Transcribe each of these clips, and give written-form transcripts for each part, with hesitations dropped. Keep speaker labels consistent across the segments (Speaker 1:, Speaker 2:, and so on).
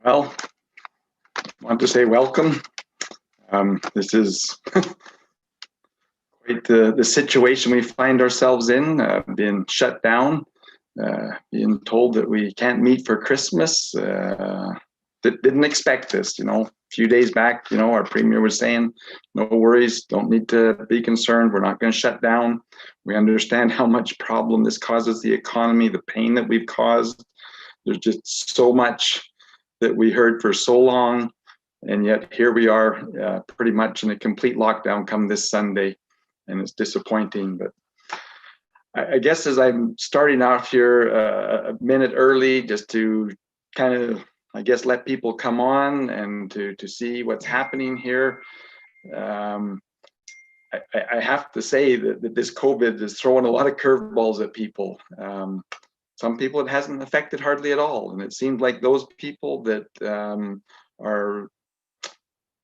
Speaker 1: Well, I want to say welcome. This is quite the situation we find ourselves in, being shut down, being told that we can't meet for Christmas. Didn't expect this, a few days back, our premier was saying, no worries, don't need to be concerned. We're not going to shut down. We understand how much problem this causes the economy, the pain that we've caused. There's just so much that we heard for so long. And yet here we are, pretty much in a complete lockdown come this Sunday, and it's disappointing. But I guess as I'm starting off here a minute early, just to kind of, I guess, let people come on and to see what's happening here. I have to say that this COVID is throwing a lot of curveballs at people. Some people it hasn't affected hardly at all, and it seems like those people that are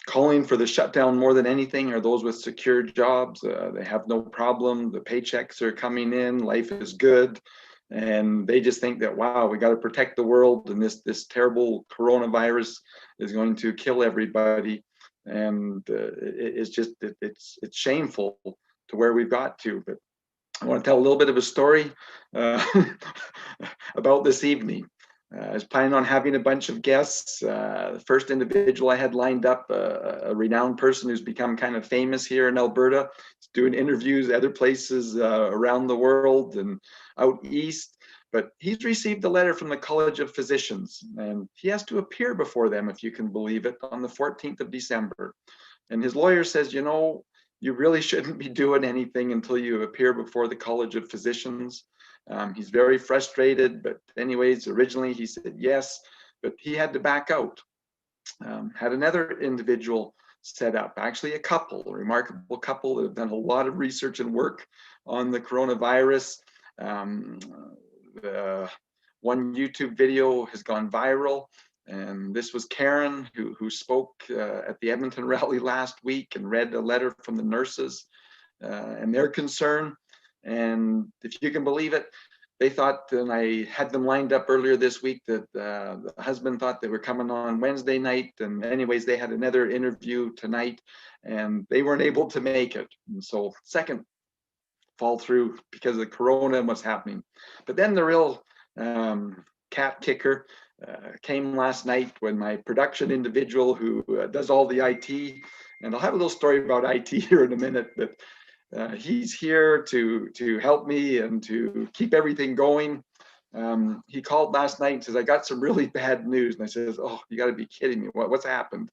Speaker 1: calling for the shutdown more than anything are those with secure jobs. They have no problem. The paychecks are coming in. Life is good. And they just think that, wow, we got to protect the world. And this terrible coronavirus is going to kill everybody. And it's shameful to where we've got to. But I want to tell a little bit of a story about this evening. I was planning on having a bunch of guests. The first individual I had lined up, a renowned person who's become kind of famous here in Alberta, doing interviews other places around the world and out east. But he's received a letter from the College of Physicians, and he has to appear before them, if you can believe it, on the 14th of December. And his lawyer says, you really shouldn't be doing anything until you appear before the College of Physicians. He's very frustrated, but anyways, originally he said yes, but he had to back out. Had another individual set up, actually a remarkable couple that have done a lot of research and work on the coronavirus. One YouTube video has gone viral, and this was Karen who spoke at the Edmonton rally last week and read a letter from the nurses and their concern. And if you can believe it, they thought, and I had them lined up earlier this week, that the husband thought they were coming on Wednesday night. And anyways, they had another interview tonight and they weren't able to make it. And so second fall through because of Corona and what's happening. But then the real cat kicker came last night when my production individual who does all the IT, and I'll have a little story about IT here in a minute, but he's here to help me and to keep everything going. He called last night and says, I got some really bad news. And I says, oh, you got to be kidding me. What's happened?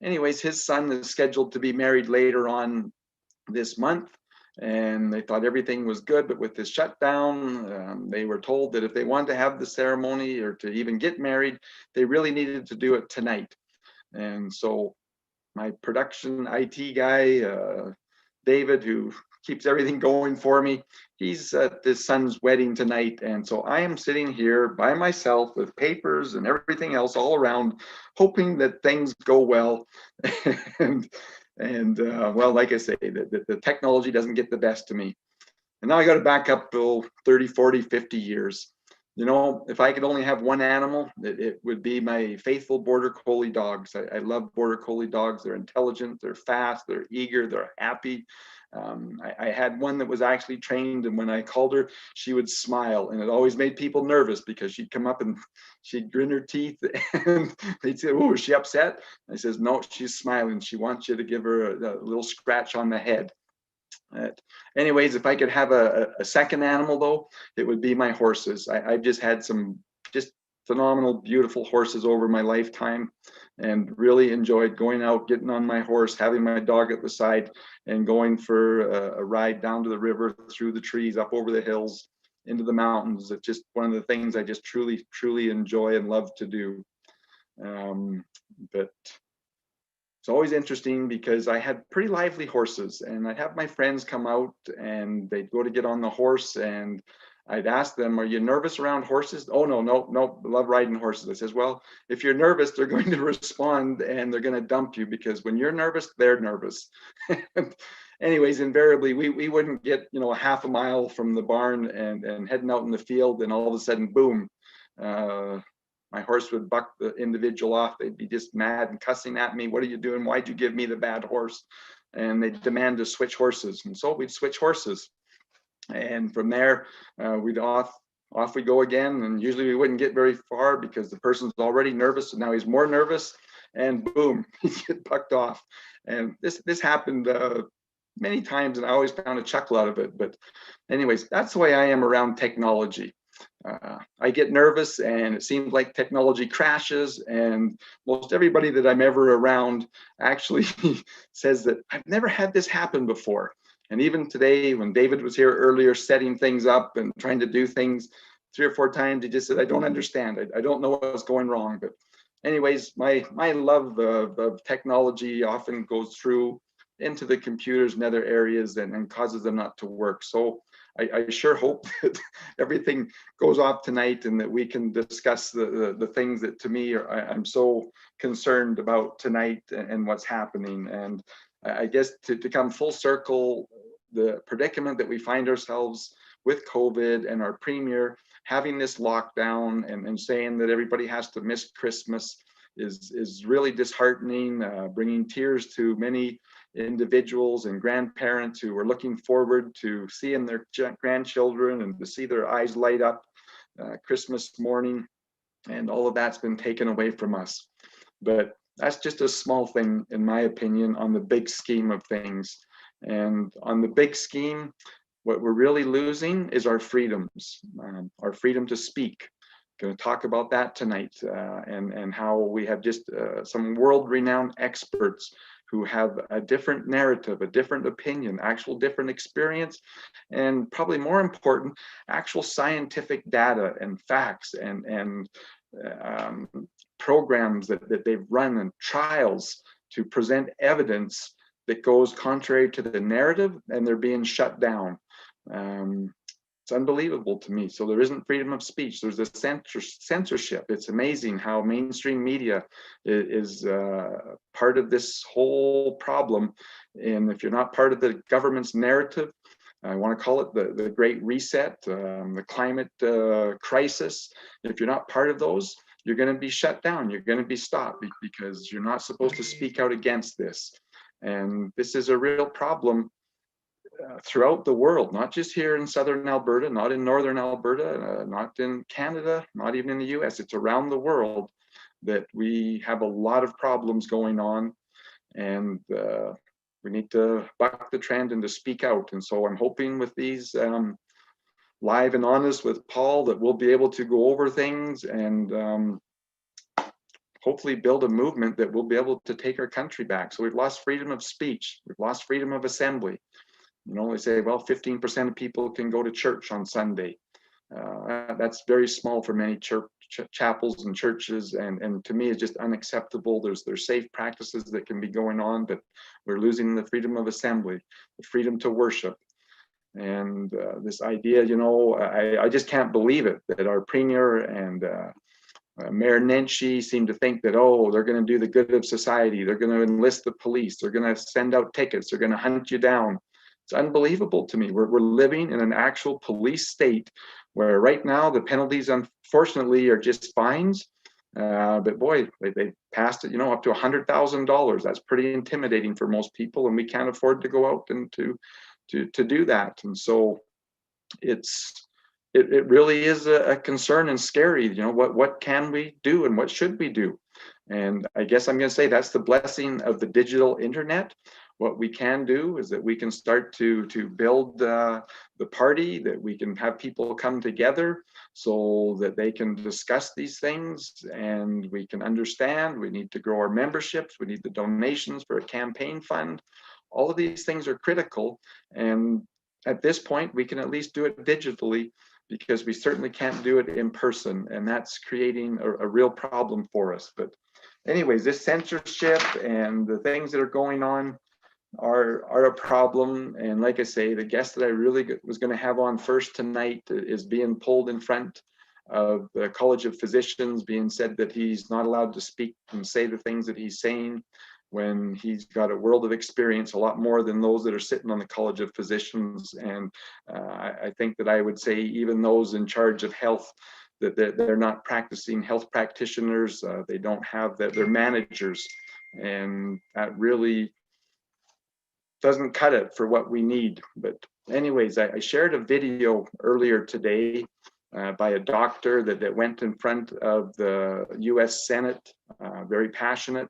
Speaker 1: Anyways, his son is scheduled to be married later on this month. And they thought everything was good, but with this shutdown, they were told that if they wanted to have the ceremony or to even get married, they really needed to do it tonight. And so my production IT guy, David, who keeps everything going for me, he's at his son's wedding tonight. And so I am sitting here by myself with papers and everything else all around, hoping that things go well. And well, like I say, the technology doesn't get the best of me. And now I got to back up 30, 40, 50 years. If I could only have one animal, it would be my faithful Border Collie dogs. I love Border Collie dogs. They're intelligent, they're fast, they're eager, they're happy. I had one that was actually trained, and when I called her, she would smile, and it always made people nervous because she'd come up and she'd grin her teeth, and they'd say, "Oh, is she upset?" I says, "No, she's smiling. She wants you to give her a little scratch on the head." Anyways, if I could have a second animal, though, it would be my horses. I've just had some just phenomenal, beautiful horses over my lifetime, and really enjoyed going out, getting on my horse, having my dog at the side, and going for a ride down to the river, through the trees, up over the hills, into the mountains. It's just one of the things I just truly, truly enjoy and love to do. But it's always interesting because I had pretty lively horses, and I'd have my friends come out and they'd go to get on the horse, and I'd ask them, are you nervous around horses? Oh, no, I love riding horses. I says, well, if you're nervous, they're going to respond and they're going to dump you, because when you're nervous, they're nervous. Anyways, invariably, we wouldn't get, a half a mile from the barn and heading out in the field, and all of a sudden, boom, my my horse would buck the individual off, they'd be just mad and cussing at me. What are you doing? Why'd you give me the bad horse? And they'd demand to switch horses. And so we'd switch horses. And from there, we'd off we go again. And usually we wouldn't get very far because the person's already nervous. And now he's more nervous, and boom, he get bucked off. And this happened many times, and I always found a chuckle out of it. But anyways, that's the way I am around technology. I get nervous, and it seems like technology crashes, and most everybody that I'm ever around actually says that I've never had this happen before. And even today, when David was here earlier setting things up and trying to do things 3 or 4 times, he just said, I don't understand. I don't know what's going wrong. But anyways, my love of technology often goes through into the computers and other areas and causes them not to work. So I sure hope that everything goes off tonight and that we can discuss the things that to me I'm so concerned about tonight and what's happening. And I guess to come full circle, the predicament that we find ourselves with COVID and our premier having this lockdown and saying that everybody has to miss Christmas is really disheartening, bringing tears to many individuals and grandparents who are looking forward to seeing their grandchildren and to see their eyes light up Christmas morning. And all of that's been taken away from us. But that's just a small thing, in my opinion, on the big scheme of things. And on the big scheme, what we're really losing is our freedoms, our freedom to speak. Going to talk about that tonight, and how we have just some world-renowned experts who have a different narrative, a different opinion, actual different experience, and probably more important, actual scientific data and facts and programs that they've run and trials to present evidence that goes contrary to the narrative, and they're being shut down. It's unbelievable to me. So there isn't freedom of speech. There's a censorship. It's amazing how mainstream media is part of this whole problem. And if you're not part of the government's narrative, I want to call it the Great Reset, the climate crisis. If you're not part of those, you're going to be shut down. You're going to be stopped because you're not supposed to speak out against this. And this is a real problem throughout the world, not just here in southern Alberta, not in northern Alberta, not in Canada, not even in the US. It's around the world that we have a lot of problems going on, and we need to buck the trend and to speak out. And so I'm hoping with these Live and Honest with Paul that we'll be able to go over things and hopefully build a movement that will be able to take our country back. So we've lost freedom of speech, we've lost freedom of assembly. You know, they say, well, 15% of people can go to church on Sunday. That's very small for many chapels and churches, and to me, it's just unacceptable. There's safe practices that can be going on, but we're losing the freedom of assembly, the freedom to worship. And this idea, you know, I just can't believe it, that our premier and Mayor Nenshi seem to think that, oh, they're going to do the good of society. They're going to enlist the police. They're going to send out tickets. They're going to hunt you down. It's unbelievable to me. We're living in an actual police state where right now the penalties, unfortunately, are just fines. But boy, they passed it, you know, up to $100,000. That's pretty intimidating for most people, and we can't afford to go out and to do that. And so it really is a concern and scary. You know, what can we do and what should we do? And I guess I'm going to say that's the blessing of the digital internet. What we can do is that we can start to build the party, that we can have people come together so that they can discuss these things and we can understand. We need to grow our memberships. We need the donations for a campaign fund. All of these things are critical. And at this point, we can at least do it digitally because we certainly can't do it in person. And that's creating a real problem for us. But anyways, this censorship and the things that are going on are a problem. And like I say, the guest that I really was going to have on first tonight is being pulled in front of the College of Physicians, being said that he's not allowed to speak and say the things that he's saying when he's got a world of experience, a lot more than those that are sitting on the College of Physicians. And I think that I would say even those in charge of health that they're not practicing health practitioners. They don't have that, they're managers, and that really doesn't cut it for what we need. But anyways, I shared a video earlier today by a doctor that went in front of the US Senate, very passionate.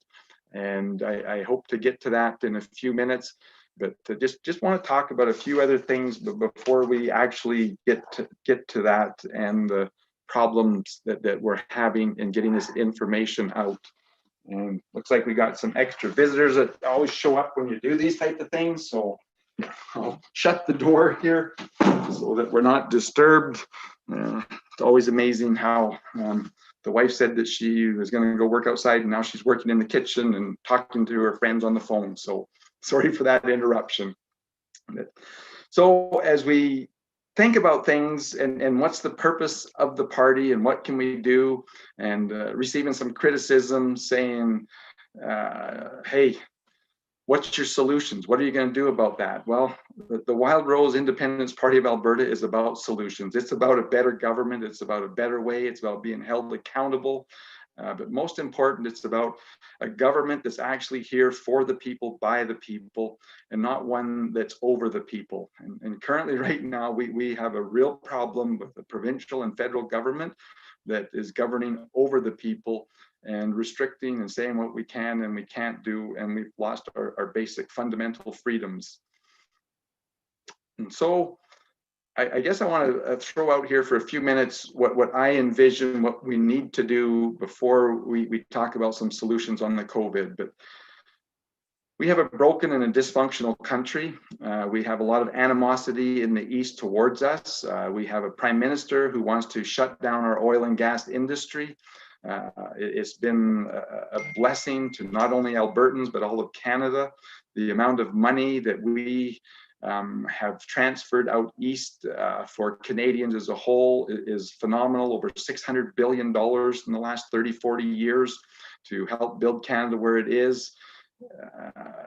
Speaker 1: And I hope to get to that in a few minutes. But just want to talk about a few other things before we actually get to that and the problems that we're having in getting this information out. And looks like we got some extra visitors that always show up when you do these type of things. So I'll shut the door here so that we're not disturbed. It's always amazing how the wife said that she was going to go work outside, and now she's working in the kitchen and talking to her friends on the phone. So sorry for that interruption. So as we think about things and what's the purpose of the party and what can we do, and receiving some criticism saying, hey, what's your solutions? What are you going to do about that? Well, the Wild Rose Independence Party of Alberta is about solutions. It's about a better government. It's about a better way. It's about being held accountable. But most important, it's about a government that's actually here for the people, by the people, and not one that's over the people. And currently, right now, we have a real problem with the provincial and federal government that is governing over the people and restricting and saying what we can and we can't do, and we've lost our basic fundamental freedoms. And so I guess I want to throw out here for a few minutes what I envision, what we need to do before we talk about some solutions on the COVID. But we have a broken and a dysfunctional country. We have a lot of animosity in the East towards us. We have a prime minister who wants to shut down our oil and gas industry. It's been a blessing to not only Albertans, but all of Canada. The amount of money that we have transferred out east for Canadians as a whole is phenomenal. Over $600 billion in the last 30, 40 years to help build Canada where it is.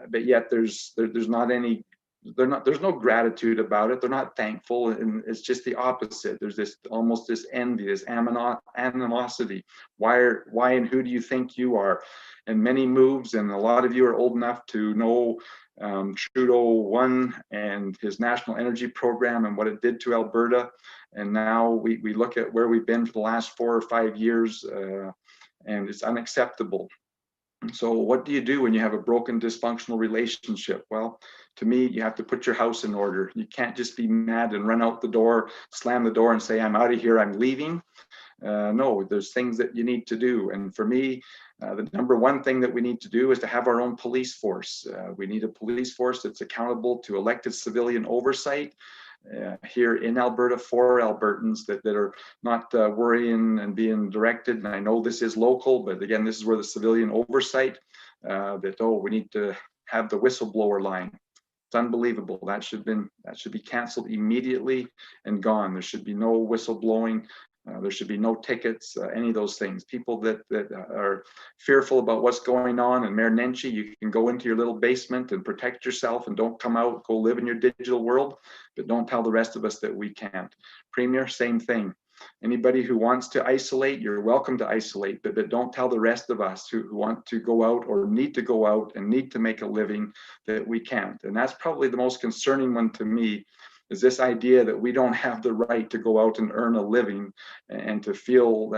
Speaker 1: But yet there's no gratitude about it. They're not thankful, and it's just the opposite. There's this almost this envy, this animosity. Why and who do you think you are? And many moves, and a lot of you are old enough to know Trudeau 1 and his national energy program and what it did to Alberta. And now we look at where we've been for the last 4 or 5 years, and it's unacceptable. So what do you do when you have a broken, dysfunctional relationship? Well, to me, you have to put your house in order. You can't just be mad and run out the door, slam the door and say, I'm out of here, I'm leaving. No, there's things that you need to do. And for me, the number one thing that we need to do is to have our own police force. We need a police force that's accountable to elected civilian oversight. Here in Alberta for Albertans that are not worrying and being directed. And I know this is local, but again, this is where the civilian oversight that, oh, we need to have the whistleblower line. It's unbelievable. That should be canceled immediately and gone. There should be no whistleblowing. There should be no tickets, any of those things. People that are fearful about what's going on. And Mayor Nenshi, you can go into your little basement and protect yourself and don't come out, go live in your digital world, but don't tell the rest of us that we can't. Premier, same thing. Anybody who wants to isolate, you're welcome to isolate, but don't tell the rest of us who want to go out or need to go out and need to make a living that we can't. And that's probably the most concerning one to me, is this idea that we don't have the right to go out and earn a living and to feel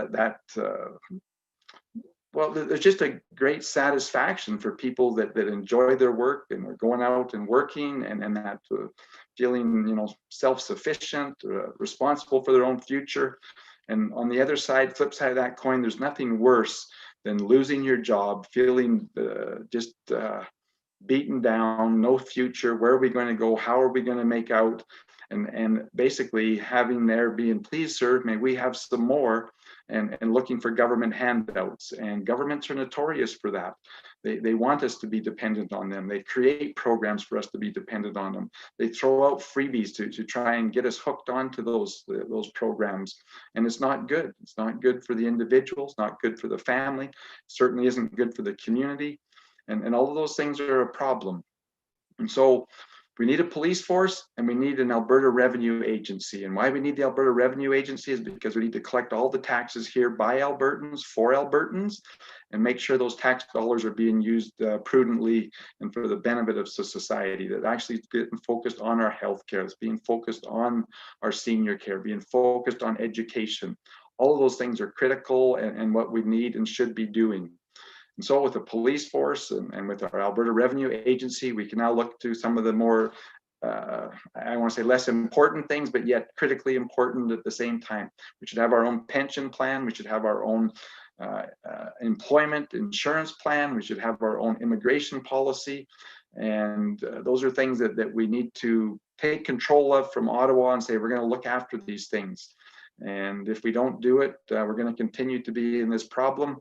Speaker 1: well, there's just a great satisfaction for people that enjoy their work and are going out and working and that feeling, self-sufficient, responsible for their own future. And on the other side, flip side of that coin, there's nothing worse than losing your job, feeling just beaten down, no future. Where are we going to go? How are we going to make out? And basically having there being, please, sir, may we have some more, and looking for government handouts. And governments are notorious for that. They want us to be dependent on them. They create programs for us to be dependent on them. They throw out freebies to try and get us hooked onto those programs. And it's not good. It's not good for the individual. It's not good for the family. It certainly isn't good for the community. And all of those things are a problem. And so We need a police force, and we need an Alberta Revenue Agency. And why we need the Alberta Revenue Agency is because we need to collect all the taxes here by Albertans for Albertans and make sure those tax dollars are being used prudently and for the benefit of society, that actually getting focused on our healthcare, it's being focused on our senior care, being focused on education. All of those things are critical and what we need and should be doing. And so with the police force and with our Alberta Revenue Agency, we can now look to some of the more, I want to say less important things, but yet critically important at the same time. We should have our own pension plan. We should have our own employment insurance plan. We should have our own immigration policy. And those are things that we need to take control of from Ottawa and say, we're going to look after these things. And if we don't do it, we're going to continue to be in this problem.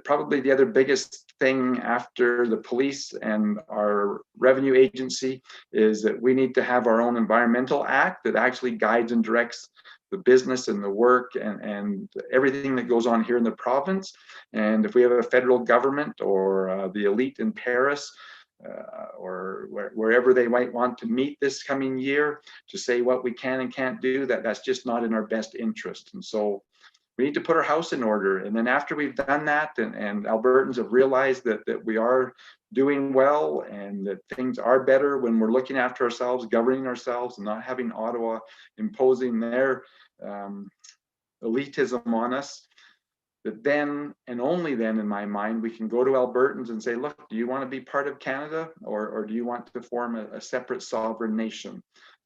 Speaker 1: Probably the other biggest thing after the police and our revenue agency is that we need to have our own environmental act that actually guides and directs the business and the work and everything that goes on here in the province. And if we have a federal government or the elite in Paris, or wherever they might want to meet this coming year to say what we can and can't do, that's just not in our best interest. And so we need to put our house in order. And then after we've done that, and Albertans have realized that we are doing well and that things are better when we're looking after ourselves, governing ourselves, and not having Ottawa imposing their elitism on us, that then and only then, in my mind, we can go to Albertans and say, look, do you want to be part of Canada, or do you want to form a separate sovereign nation?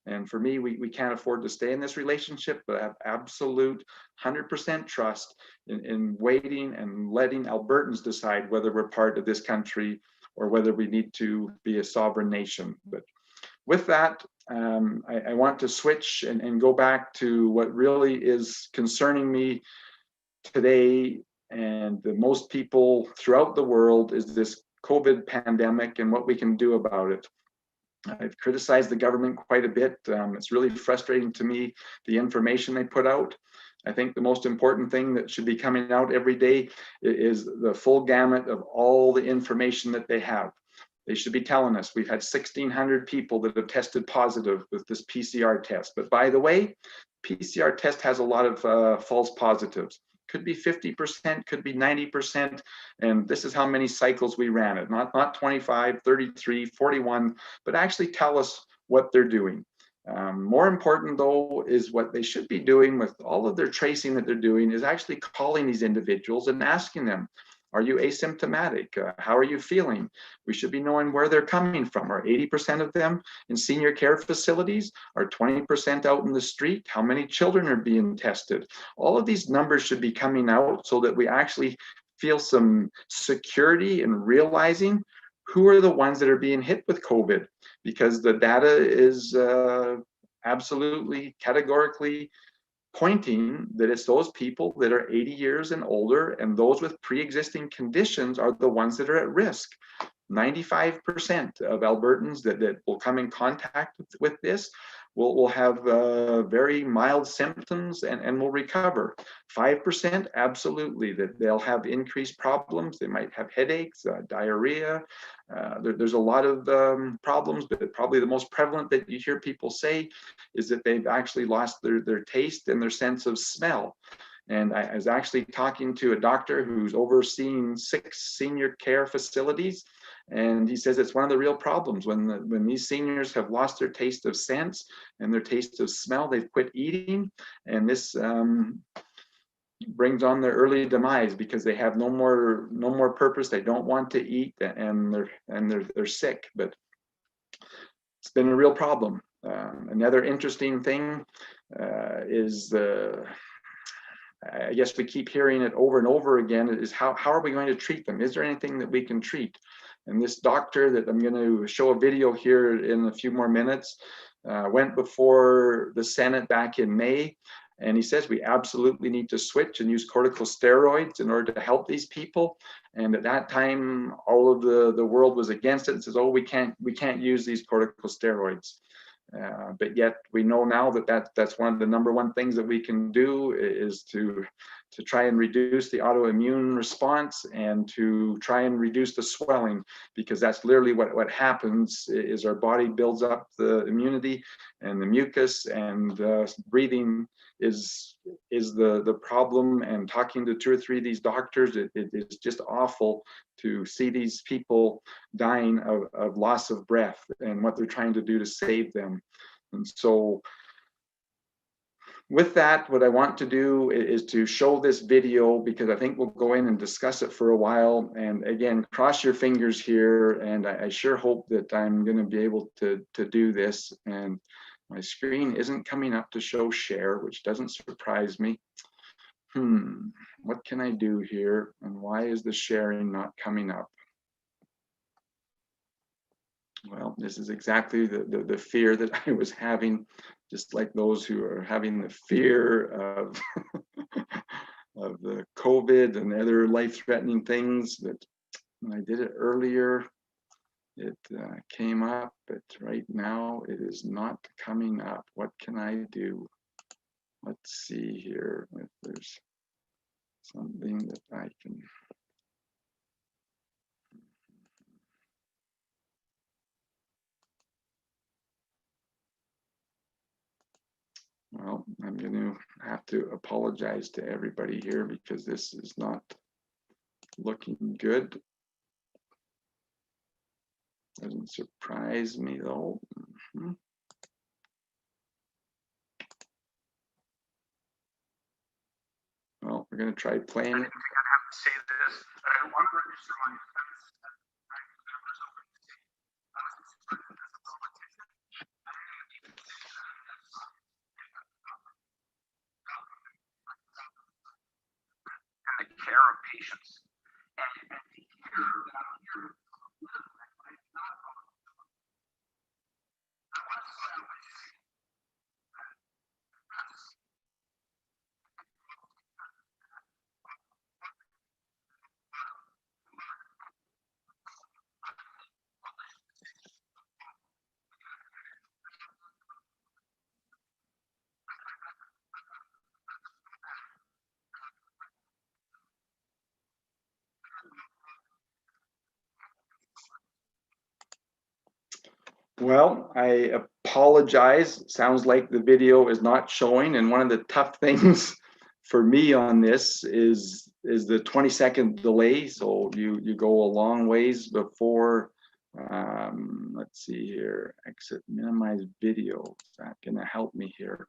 Speaker 1: And for me, we can't afford to stay in this relationship, but I have absolute 100% trust in waiting and letting Albertans decide whether we're part of this country or whether we need to be a sovereign nation. But with that, I want to switch and go back to what really is concerning me today, and the most people throughout the world, is this COVID pandemic and what we can do about it. I've criticized the government quite a bit. It's really frustrating to me, the information they put out. I think the most important thing that should be coming out every day is the full gamut of all the information that they have. They should be telling us we've had 1,600 people that have tested positive with this PCR test. But by the way, PCR test has a lot of false positives. Could be 50%, could be 90%. And this is how many cycles we ran it. Not 25, 33, 41, but actually tell us what they're doing. More important, though, is what they should be doing with all of their tracing that they're doing is actually calling these individuals and asking them, are you asymptomatic? How are you feeling? We should be knowing where they're coming from. Are 80% of them in senior care facilities? Are 20% out in the street? How many children are being tested? All of these numbers should be coming out so that we actually feel some security in realizing who are the ones that are being hit with COVID, because the data is absolutely categorically pointing that it's those people that are 80 years and older, and those with pre-existing conditions are the ones that are at risk. 95% of Albertans that will come in contact with this will have very mild symptoms and will recover. 5%, absolutely, that they'll have increased problems. They might have headaches, diarrhea. There's a lot of problems, but probably the most prevalent that you hear people say is that they've actually lost their taste and their sense of smell. And I was actually talking to a doctor who's overseeing 6 senior care facilities, and he says it's one of the real problems when these seniors have lost their taste of sense and their taste of smell. They've quit eating, and this brings on their early demise because they have no more purpose. They don't want to eat, and they're sick. But it's been a real problem. Another interesting thing is I guess we keep hearing it over and over again, is how are we going to treat them? Is there anything that we can treat? And this doctor that I'm going to show a video here in a few more minutes went before the Senate back in May, and he says we absolutely need to switch and use corticosteroids in order to help these people. And at that time, all of the world was against it and says, oh, we can't use these corticosteroids. But yet we know now that's one of the number one things that we can do, is to try and reduce the autoimmune response and to try and reduce the swelling, because that's literally what happens is our body builds up the immunity and the mucus, and breathing is the problem. And talking to 2 or 3 of these doctors, it is just awful to see these people dying of loss of breath, and what they're trying to do to save them. And so with that, what I want to do is to show this video, because I think we'll go in and discuss it for a while. And again, cross your fingers here, and I sure hope that I'm going to be able to do this. And my screen isn't coming up to show share, which doesn't surprise me. What can I do here? And why is the sharing not coming up? Well, this is exactly the fear that I was having, just like those who are having the fear of of the COVID and other life-threatening things. That when I did it earlier, it came up, but right now it is not coming up. What can I do? Let's see here if there's something that I can. Well, I'm going to have to apologize to everybody here, because this is not looking good. Doesn't surprise me though. Well, we're going to try playing. I think I have to say this. I want to register my offense. And the care of patients. And to hear that here, well, I apologize. Sounds like the video is not showing. And one of the tough things for me on this is the 20-second delay. So you go a long ways before, let's see here, exit minimize video. Is that gonna help me here?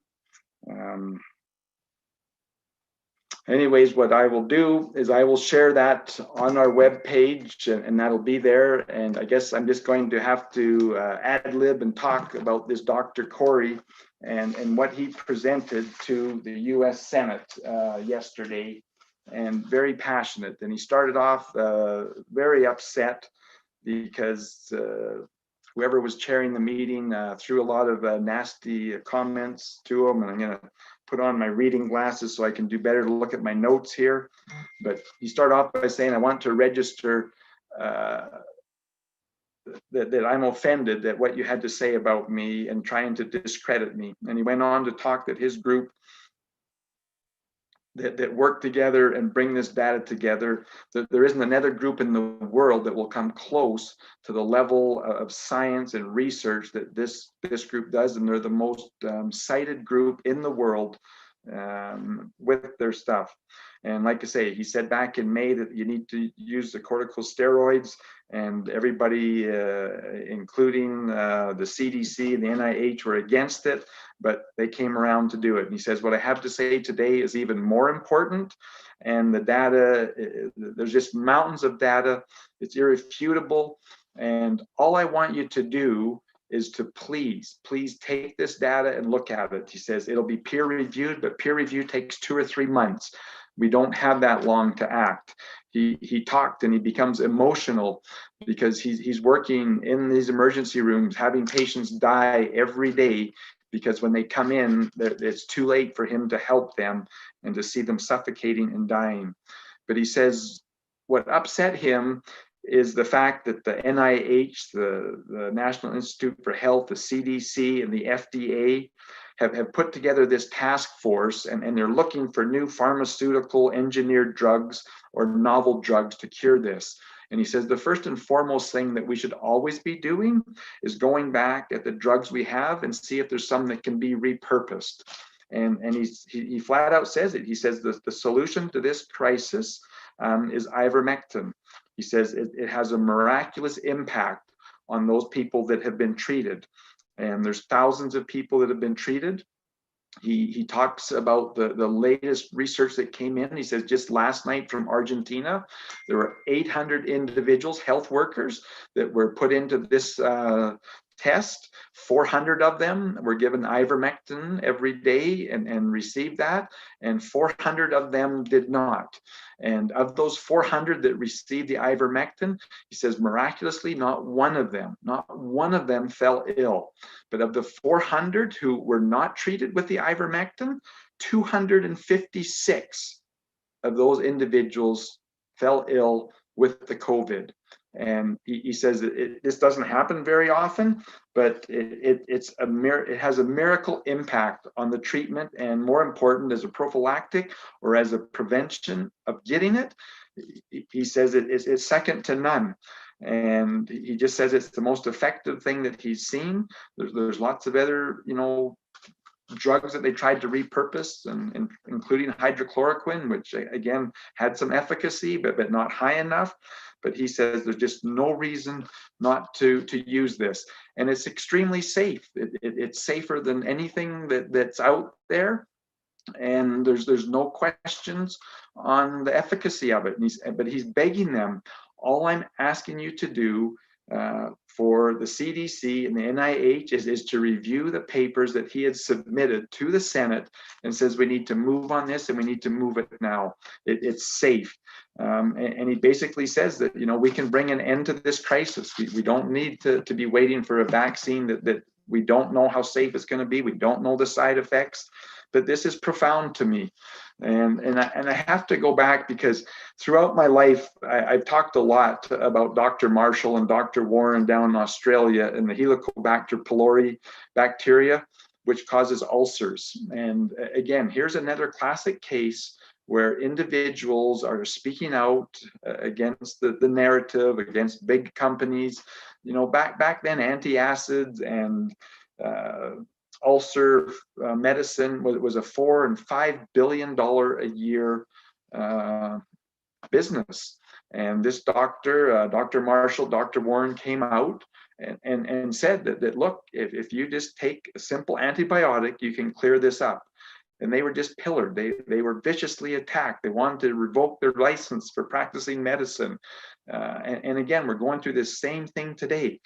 Speaker 1: Anyways, what I will do is I will share that on our web page, and that'll be there. And I guess I'm just going to have to ad lib and talk about this Dr. Corey and what he presented to the US Senate yesterday, and very passionate. And he started off very upset because whoever was chairing the meeting threw a lot of nasty comments to him. And I'm going to put on my reading glasses so I can do better to look at my notes here. But he started off by saying, I want to register that I'm offended at what you had to say about me and trying to discredit me. And he went on to talk that his group that work together and bring this data together, that there isn't another group in the world that will come close to the level of science and research that this group does. And they're the most cited group in the world with their stuff. And like I say, he said back in May that you need to use the corticosteroids, and everybody, including the CDC and the NIH, were against it, but they came around to do it. And he says, what I have to say today is even more important. And the data, there's just mountains of data. It's irrefutable. And all I want you to do is to please take this data and look at it. He says it'll be peer reviewed, but peer review takes 2 or 3 months. We don't have that long to act. He talked, and he becomes emotional because he's working in these emergency rooms, having patients die every day, because when they come in, it's too late for him to help them and to see them suffocating and dying. But he says what upset him is the fact that the NIH, the National Institute for Health, the CDC, and the FDA have put together this task force, and they're looking for new pharmaceutical engineered drugs or novel drugs to cure this. And he says the first and foremost thing that we should always be doing is going back at the drugs we have and see if there's some that can be repurposed. And he flat out says it. He says the solution to this crisis is ivermectin. He says it has a miraculous impact on those people that have been treated. And there's thousands of people that have been treated. He talks about the latest research that came in. He says just last night from Argentina, there were 800 individuals, health workers, that were put into this test. 400 of them were given ivermectin every day and received that, and 400 of them did not. And of those 400 that received the ivermectin, he says miraculously not one of them fell ill. But of the 400 who were not treated with the ivermectin, 256 of those individuals fell ill with the COVID. And he says that this doesn't happen very often, but it has a miracle impact on the treatment, and more important, as a prophylactic or as a prevention of getting it. He says it's second to none. And he just says it's the most effective thing that he's seen. There's lots of other, drugs that they tried to repurpose, and including hydrochloroquine, which again had some efficacy, but not high enough. But he says there's just no reason not to use this, and it's extremely safe. It's safer than anything that's out there, and there's no questions on the efficacy of it. But he's begging them, all I'm asking you to do for the CDC and the NIH is to review the papers that he had submitted to the Senate, and says we need to move on this, and we need to move it now. It's safe. And he basically says that, we can bring an end to this crisis. We don't need to be waiting for a vaccine that we don't know how safe it's going to be. We don't know the side effects. But this is profound to me. And I have to go back, because throughout my life, I've talked a lot about Dr. Marshall and Dr. Warren down in Australia and the Helicobacter pylori bacteria, which causes ulcers. And again, here's another classic case where individuals are speaking out against the narrative, against big companies. Back then, antacids and ulcer medicine was a $4 and $5 billion a year business. And this doctor, Dr. Marshall, Dr. Warren, came out and said that look, if you just take a simple antibiotic, you can clear this up. And they were just pillared. They were viciously attacked. They wanted to revoke their license for practicing medicine. And again, we're going through this same thing today.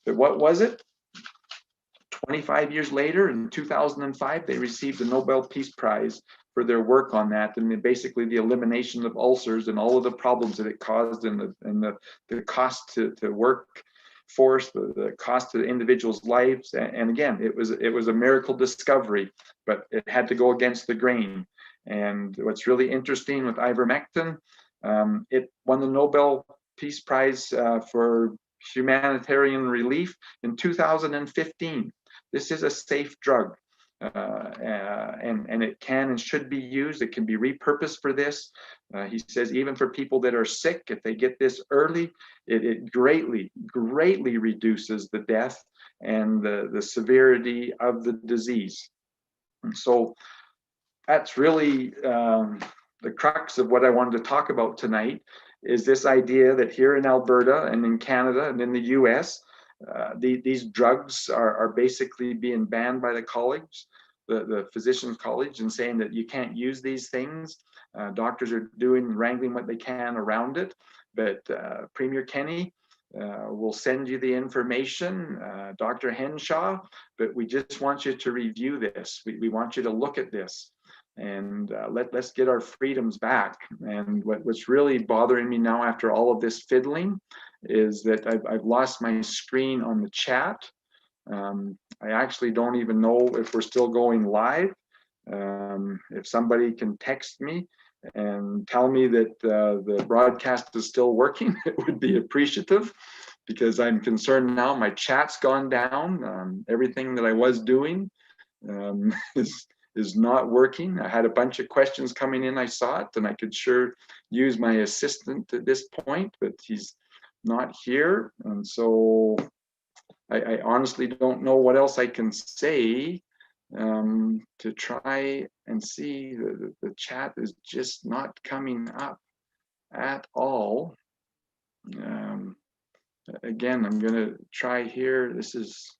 Speaker 1: But what was it? 25 years later, in 2005, they received the Nobel Peace Prize for their work on that, and basically the elimination of ulcers and all of the problems that it caused, and the cost to workforce, the cost to the individuals' lives. And again, it was a miracle discovery, but it had to go against the grain. And what's really interesting with ivermectin, it won the Nobel Peace Prize for humanitarian relief in 2015. This is a safe drug, and it can and should be used. It can be repurposed for this. He says even for people that are sick, if they get this early, it greatly reduces the death and the severity of the disease. And so that's really the crux of what I wanted to talk about tonight, is this idea that here in Alberta and in Canada and in the US, these drugs are basically being banned by the college, the physicians college, and saying that you can't use these things. Doctors are wrangling what they can around it. But Premier Kenney will send you the information, Dr. Henshaw, but we just want you to review this. We want you to look at this, and let's get our freedoms back. And what's really bothering me now after all of this fiddling is that I've lost my screen on the chat. I actually don't even know if we're still going live. If somebody can text me, and tell me that the broadcast is still working, it would be appreciative, because I'm concerned now my chat's gone down. Everything that I was doing um, is not working. I had a bunch of questions coming in. I saw it, and I could sure use my assistant at this point, but he's not here, and so I honestly don't know what else I can say to try and see. The chat is just not coming up at all. Um, Again, I'm going to try here. This is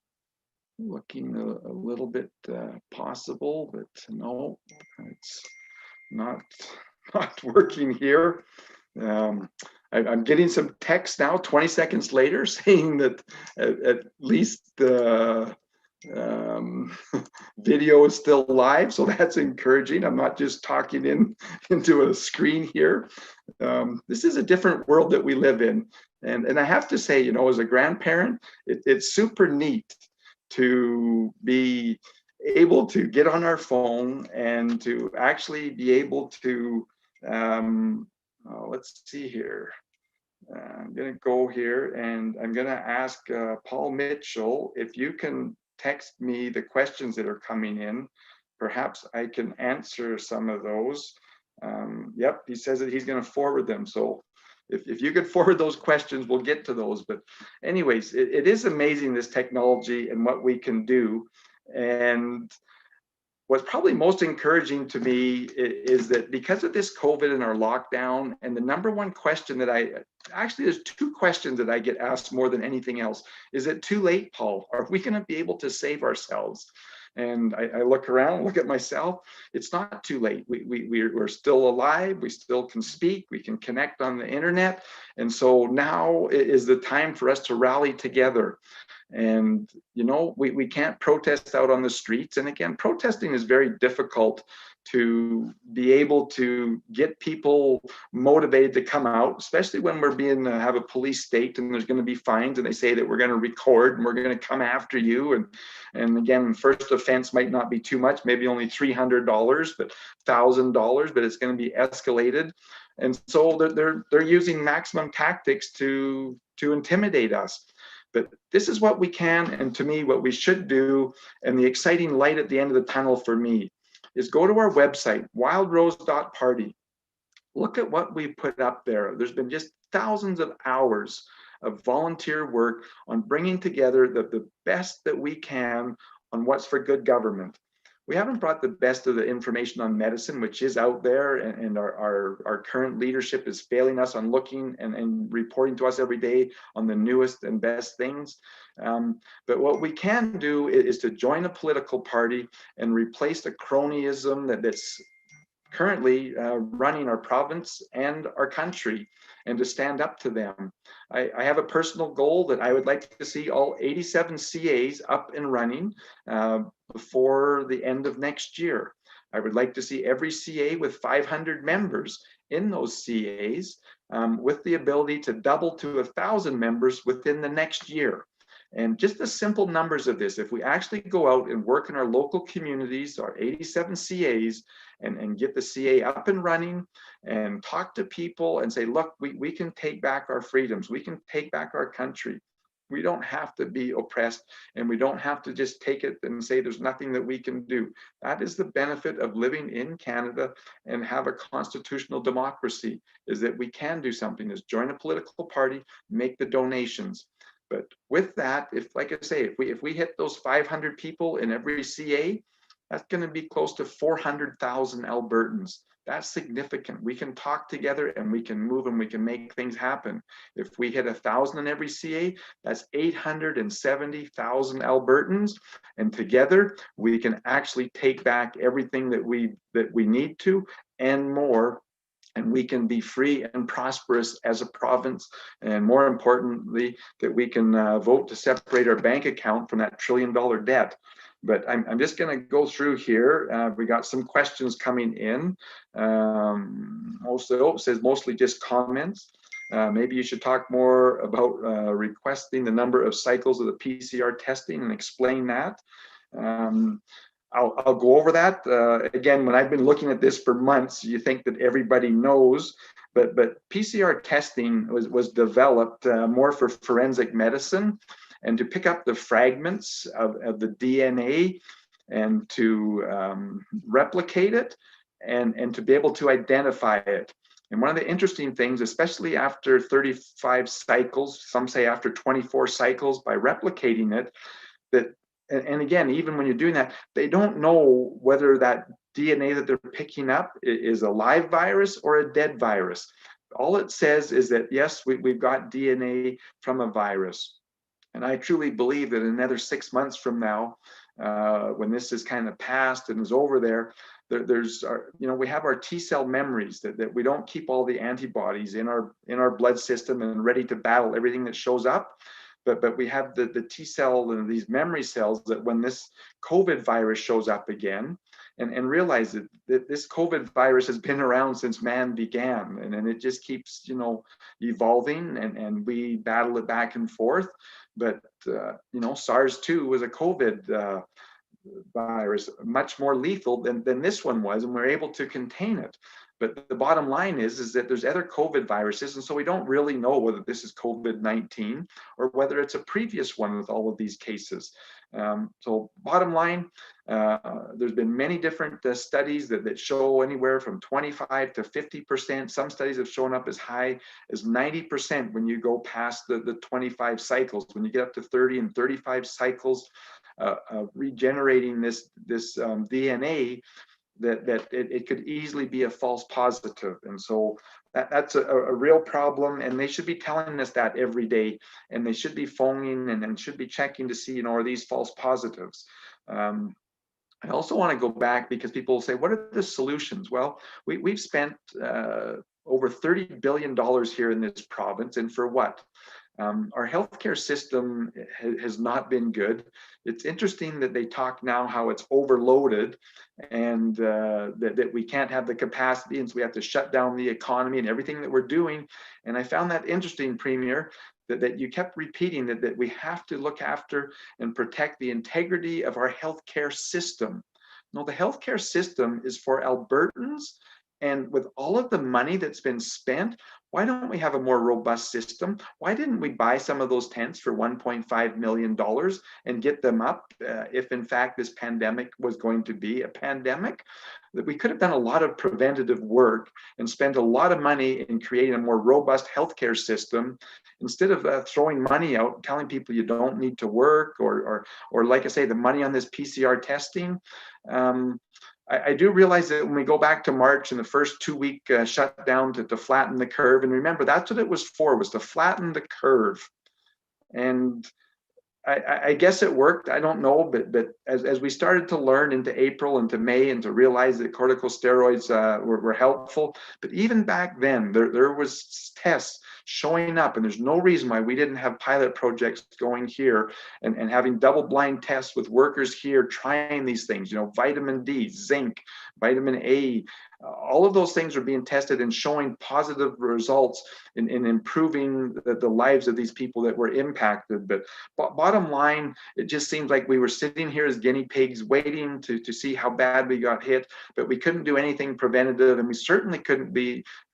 Speaker 1: looking a little bit possible, but no, it's not not working here. Um, I'm getting some text now 20 seconds later saying that at least the um, video is still live, so that's encouraging. I'm not just talking into a screen here. This is a different world that we live in, and I have to say, you know, as a grandparent, it's super neat to be able to get on our phone and to actually be able to let's see here. I'm going to go here and I'm going to ask Paul Mitchell if you can text me the questions that are coming in. Perhaps I can answer some of those. Yep, he says that he's going to forward them. So if you could forward those questions, we'll get to those. But anyways, it is amazing, this technology and what we can do. And what's probably most encouraging to me is that because of this COVID and our lockdown, and the number one question that actually there's two questions that I get asked more than anything else. Is it too late, Paul? Are we going to be able to save ourselves? And I look around, look at myself. It's not too late. We're still alive. We still can speak. We can connect on the internet. And so now is the time for us to rally together. And, you know, we can't protest out on the streets. And again, protesting is very difficult to be able to get people motivated to come out, especially when we're being have a police state and there's going to be fines and they say that we're going to record and we're going to come after you. And again, first offense might not be too much, maybe only $300, but $1,000, but it's going to be escalated. And so they're using maximum tactics to intimidate us. But this is what we can, and to me, what we should do, and the exciting light at the end of the tunnel for me, is go to our website, wildrose.party. Look at what we put up there. There's been just thousands of hours of volunteer work on bringing together the best that we can on what's for good government. We haven't brought the best of the information on medicine, which is out there, and our current leadership is failing us on looking and reporting to us every day on the newest and best things. But what we can do is to join a political party and replace the cronyism that's currently running our province and our country, and to stand up to them. I have a personal goal that I would like to see all 87 CAs up and running before the end of next year. I would like to see every CA with 500 members in those CAs, with the ability to double to 1,000 members within the next year. And just the simple numbers of this, if we actually go out and work in our local communities, our 87 CAs, and get the CA up and running and talk to people and say, look, we can take back our freedoms. We can take back our country. We don't have to be oppressed, and we don't have to just take it and say there's nothing that we can do. That is the benefit of living in Canada and have a constitutional democracy, is that we can do something, is join a political party, make the donations. But with that, if, like I say, if we hit those 500 people in every CA, that's going to be close to 400,000 Albertans. That's significant. We can talk together and we can move and we can make things happen. If we hit 1,000 in every CA, that's 870,000 Albertans. And together we can actually take back everything that we need to and more. And we can be free and prosperous as a province. And more importantly, that we can vote to separate our bank account from that $1 trillion debt. But I'm just going to go through here. We got some questions coming in. Also, it says mostly just comments. Maybe you should talk more about requesting the number of cycles of the PCR testing and explain that. I'll go over that. Again, when I've been looking at this for months, you think that everybody knows, but PCR testing was developed more for forensic medicine and to pick up the fragments of the DNA and to replicate it and to be able to identify it. And one of the interesting things, especially after 35 cycles, some say after 24 cycles, by replicating it, that, and again, even when you're doing that, they don't know whether that DNA that they're picking up is a live virus or a dead virus. All it says is that, yes, we've got DNA from a virus. And I truly believe that another 6 months from now, when this is kind of passed and is over there's our, we have our T cell memories that we don't keep all the antibodies in our blood system and ready to battle everything that shows up. But we have the T cell and these memory cells that when this COVID virus shows up again, and realize that this COVID virus has been around since man began, and it just keeps, evolving, and we battle it back and forth. But, SARS-2 was a COVID virus, much more lethal than this one was, and we're able to contain it. But the bottom line is that there's other COVID viruses, and so we don't really know whether this is COVID-19 or whether it's a previous one with all of these cases. So bottom line, there's been many different studies that show anywhere from 25 to 50%. Some studies have shown up as high as 90% when you go past the 25 cycles. When you get up to 30 and 35 cycles of regenerating this DNA, that it could easily be a false positive. And so that's a real problem, and they should be telling us that every day, and they should be phoning and should be checking to see, are these false positives. I also want to go back because people say, what are the solutions? Well, we've spent over $30 billion here in this province, and for what? Our healthcare system has not been good. It's interesting that they talk now how it's overloaded, and that we can't have the capacity, and so we have to shut down the economy and everything that we're doing. And I found that interesting, Premier, that you kept repeating that we have to look after and protect the integrity of our healthcare system. No, the healthcare system is for Albertans, and with all of the money that's been spent, why don't we have a more robust system? Why didn't we buy some of those tents for $1.5 million and get them up if in fact this pandemic was going to be a pandemic? That we could have done a lot of preventative work and spent a lot of money in creating a more robust healthcare system instead of throwing money out, telling people you don't need to work, or like I say, the money on this PCR testing. I do realize that when we go back to March and the first 2-week shutdown to flatten the curve, and remember, that's what it was for, was to flatten the curve. And I guess it worked. I don't know, but as we started to learn into April, into May, and to realize that corticosteroids were helpful, but even back then, there was tests showing up, and there's no reason why we didn't have pilot projects going here and having double-blind tests with workers here trying these things. Vitamin D, zinc, vitamin A, all of those things are being tested and showing positive results in improving the lives of these people that were impacted. But bottom line, it just seems like we were sitting here as guinea pigs waiting to see how bad we got hit, but we couldn't do anything preventative, and we certainly couldn't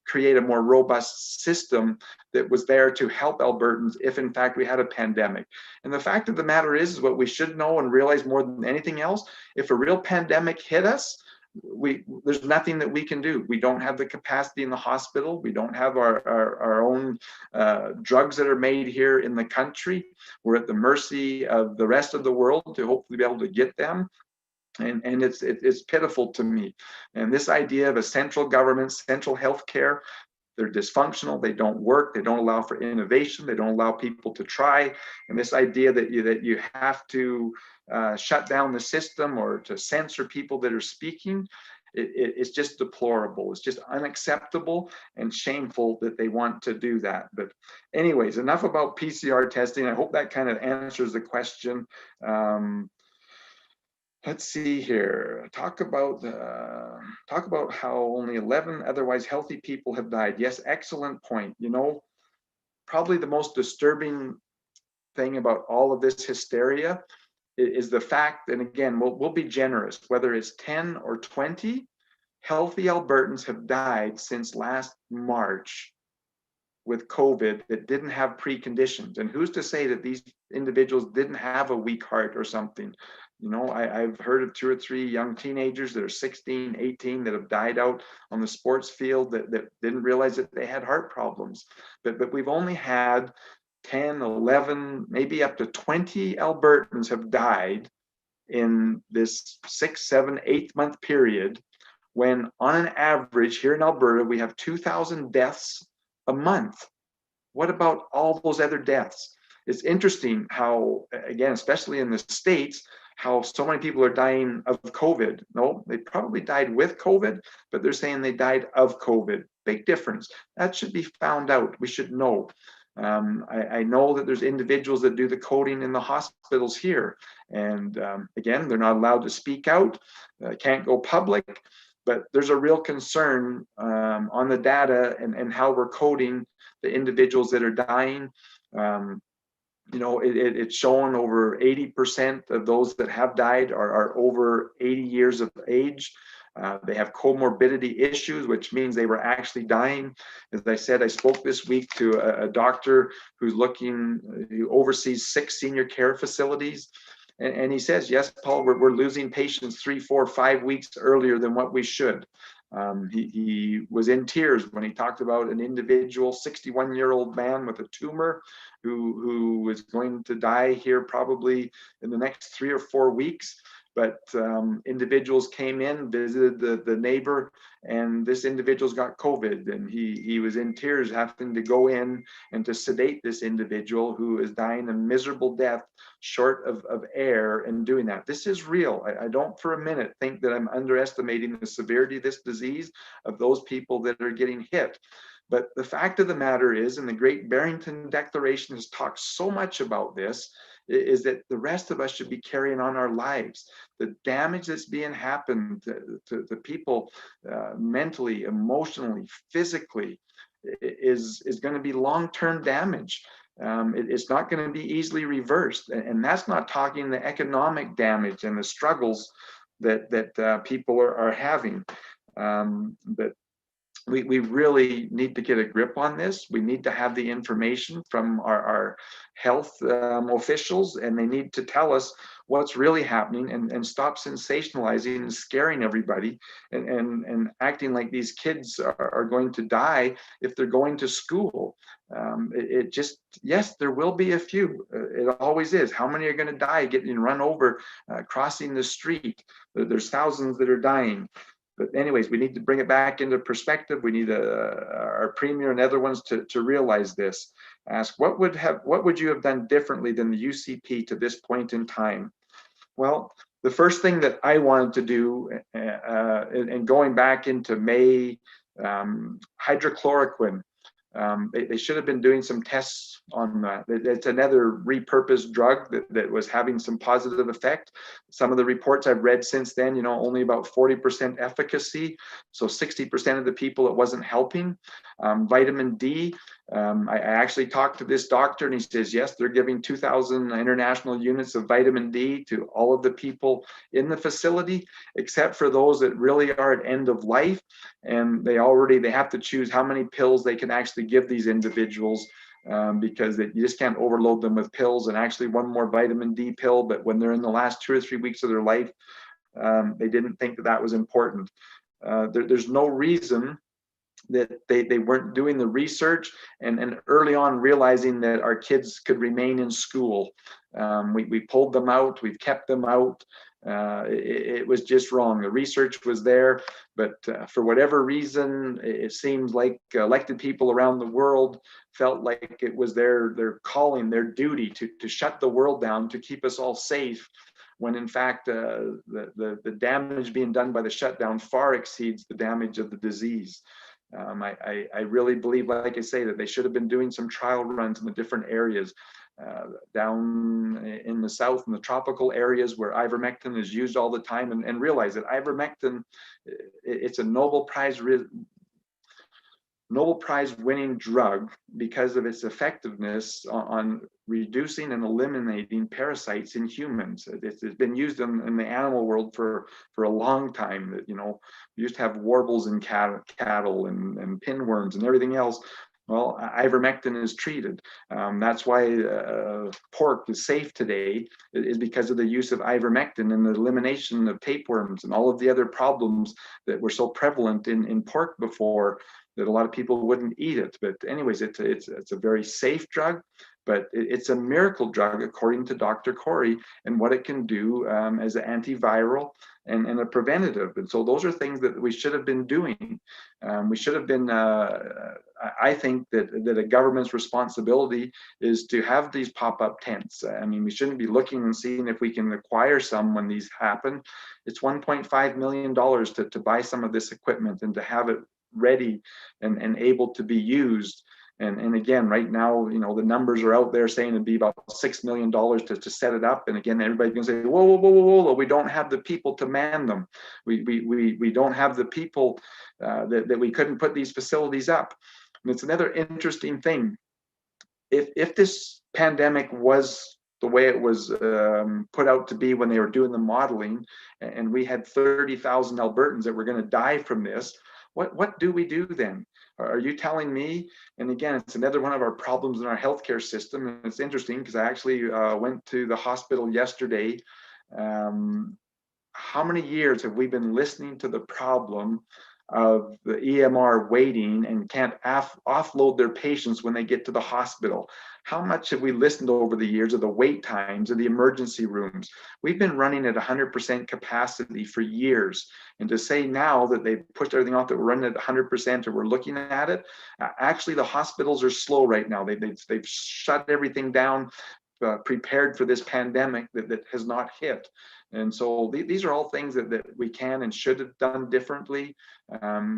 Speaker 1: create a more robust system that was there to help Albertans if in fact we had a pandemic. And the fact of the matter is what we should know and realize more than anything else: if a real pandemic hit us, there's nothing that we can do. We don't have the capacity in the hospital. We don't have our own drugs that are made here in the country. We're at the mercy of the rest of the world to hopefully be able to get them. And it's pitiful to me. And this idea of a central government, central healthcare, they're dysfunctional. They don't work. They don't allow for innovation. They don't allow people to try. And this idea that you have to shut down the system or to censor people that are speaking, it's just deplorable. It's just unacceptable and shameful that they want to do that. But anyways, enough about PCR testing. I hope that kind of answers the question. Let's see here. Talk about how only 11 otherwise healthy people have died. Yes, excellent point. Probably the most disturbing thing about all of this hysteria is the fact, and again, we'll be generous, whether it's 10 or 20, healthy Albertans have died since last March with COVID that didn't have preconditions. And who's to say that these individuals didn't have a weak heart or something? You know, I've heard of 2 or 3 young teenagers that are 16, 18 that have died out on the sports field that didn't realize that they had heart problems. But we've only had 10, 11, maybe up to 20 Albertans have died in this 6, 7, 8 month period, when on an average here in Alberta, we have 2,000 deaths a month. What about all those other deaths? It's interesting how, again, especially in the States, how so many people are dying of COVID. No, they probably died with COVID, but they're saying they died of COVID. Big difference. That should be found out. We should know. I know that there's individuals that do the coding in the hospitals here. And again, they're not allowed to speak out, can't go public, but there's a real concern on the data and how we're coding the individuals that are dying. You know, it's shown over 80% of those that have died are over 80 years of age. They have comorbidity issues, which means they were actually dying. As I said, I spoke this week to a doctor who oversees 6 senior care facilities. And he says, yes, Paul, we're losing patients 3, 4, 5 weeks earlier than what we should. He was in tears when he talked about an individual 61-year-old man with a tumor who was going to die here probably in the next 3 or 4 weeks. But individuals came in, visited the neighbor, and this individual's got COVID, and he was in tears having to go in and to sedate this individual who is dying a miserable death short of air and doing that. This is real. I don't for a minute think that I'm underestimating the severity of this disease, of those people that are getting hit. But the fact of the matter is, and the Great Barrington Declaration has talked so much about this, is that the rest of us should be carrying on our lives. The damage that's being happened to people mentally, emotionally, physically is going to be long-term damage. It's not going to be easily reversed. And that's not talking the economic damage and the struggles that people are having. But we really need to get a grip on this. We need to have the information from our health officials, and they need to tell us what's really happening and stop sensationalizing and scaring everybody and acting like these kids are going to die if they're going to school. It just, yes, there will be a few. It always is. How many are going to die getting run over crossing the street? There's thousands that are dying. But anyways, we need to bring it back into perspective. We need our premier and other ones to realize this. Ask, what would you have done differently than the UCP to this point in time? Well, the first thing that I wanted to do, and going back into May, hydrochloroquine. They should have been doing some tests on that. It's another repurposed drug that was having some positive effect. Some of the reports I've read since then, you know, only about 40% efficacy. So 60% of the people it wasn't helping. Vitamin D, I actually talked to this doctor and he says, yes, they're giving 2,000 international units of vitamin D to all of the people in the facility, except for those that really are at end of life. And they have to choose how many pills they can actually give these individuals, because you just can't overload them with pills. And actually one more vitamin D pill, but when they're in the last 2 or 3 weeks of their life, they didn't think that was important. There's no reason that they weren't doing the research and early on realizing that our kids could remain in school. We pulled them out, we've kept them out. It was just wrong. The research was there, but for whatever reason, it seems like elected people around the world felt like it was their calling, their duty to shut the world down, to keep us all safe, when in fact the damage being done by the shutdown far exceeds the damage of the disease. I really believe, like I say, that they should have been doing some trial runs in the different areas. Down in the south, in the tropical areas where ivermectin is used all the time, and realize that ivermectin, it's a Nobel Prize Nobel Prize winning drug because of its effectiveness on reducing and eliminating parasites in humans. It's been used in the animal world for a long time. You know, we used to have warbles in cattle and pinworms and everything else. Well, ivermectin is treated. That's why pork is safe today, is because of the use of ivermectin and the elimination of tapeworms and all of the other problems that were so prevalent in pork before, that a lot of people wouldn't eat it. But anyways, it's a very safe drug, but it's a miracle drug according to Dr. Corey, and what it can do as an antiviral and a preventative. And so those are things that we should have been doing. We should have been, I think that a government's responsibility is to have these pop-up tents. I mean, we shouldn't be looking and seeing if we can acquire some when these happen. It's $1.5 million to buy some of this equipment and to have it ready and able to be used. And again, right now, you know, the numbers are out there saying it'd be about $6 million to set it up. And again, everybody's gonna say, whoa, whoa, whoa, whoa, whoa, we don't have the people to man them. We don't have the people that we couldn't put these facilities up. And it's another interesting thing. If this pandemic was the way it was put out to be when they were doing the modeling, and we had 30,000 Albertans that were going to die from this, what do we do then? Are you telling me? And again, it's another one of our problems in our healthcare system. And it's interesting because I actually went to the hospital yesterday. How many years have we been listening to the problem of the EMR waiting and can't offload their patients when they get to the hospital? How much have we listened over the years of the wait times of the emergency rooms? We've been running at 100% capacity for years. And to say now that they've pushed everything off, that we're running at 100% or we're looking at it, actually the hospitals are slow right now. They've shut everything down, prepared for this pandemic that has not hit. And so these are all things that we can and should have done differently.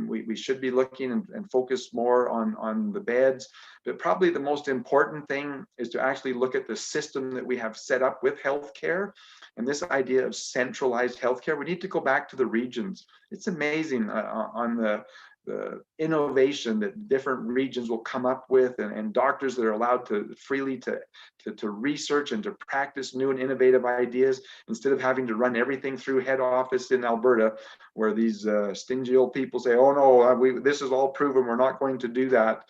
Speaker 1: We should be looking and focus more on the beds. But probably the most important thing is to actually look at the system that we have set up with healthcare. And this idea of centralized healthcare, we need to go back to the regions. It's amazing on the innovation that different regions will come up with, and doctors that are allowed to freely to research and to practice new and innovative ideas instead of having to run everything through head office in Alberta, where these stingy old people say, oh no, this is all proven, we're not going to do that.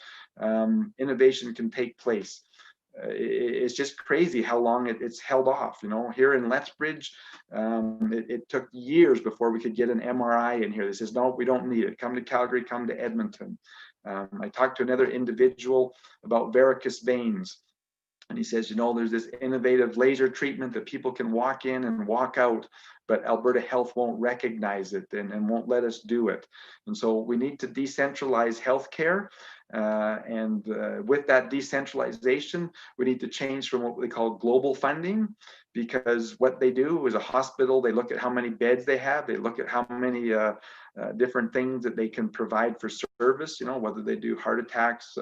Speaker 1: Innovation can take place. It's just crazy how long it's held off. You know, here in Lethbridge, it took years before we could get an MRI in here. They says, no, we don't need it. Come to Calgary, come to Edmonton. I talked to another individual about varicose veins. And he says, you know, there's this innovative laser treatment that people can walk in and walk out, but Alberta Health won't recognize it and won't let us do it. And so we need to decentralize healthcare. And with that decentralization, we need to change from what they call global funding, because what they do is a hospital, they look at how many beds they have, they look at how many different things that they can provide for service, you know, whether they do heart attacks,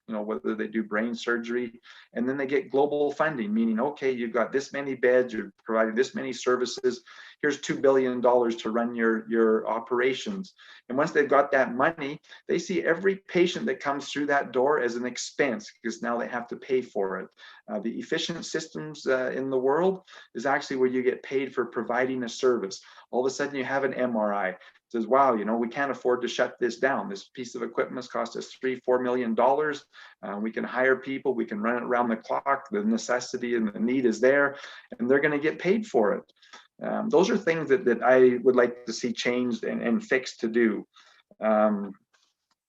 Speaker 1: whether they do brain surgery, and then they get global funding, meaning, okay, you've got this many beds, you're providing this many services, here's $2 billion to run your operations. And once they've got that money, they see every patient that comes through that door as an expense, because now they have to pay for it. The efficient systems in the world is actually where you get paid for providing a service. All of a sudden you have an MRI. Says, wow, you know, we can't afford to shut this down. This piece of equipment has cost us $3-4 million. We can hire people, we can run it around the clock. The necessity and the need is there, and they're going to get paid for it. Those are things that I would like to see changed and fixed to do.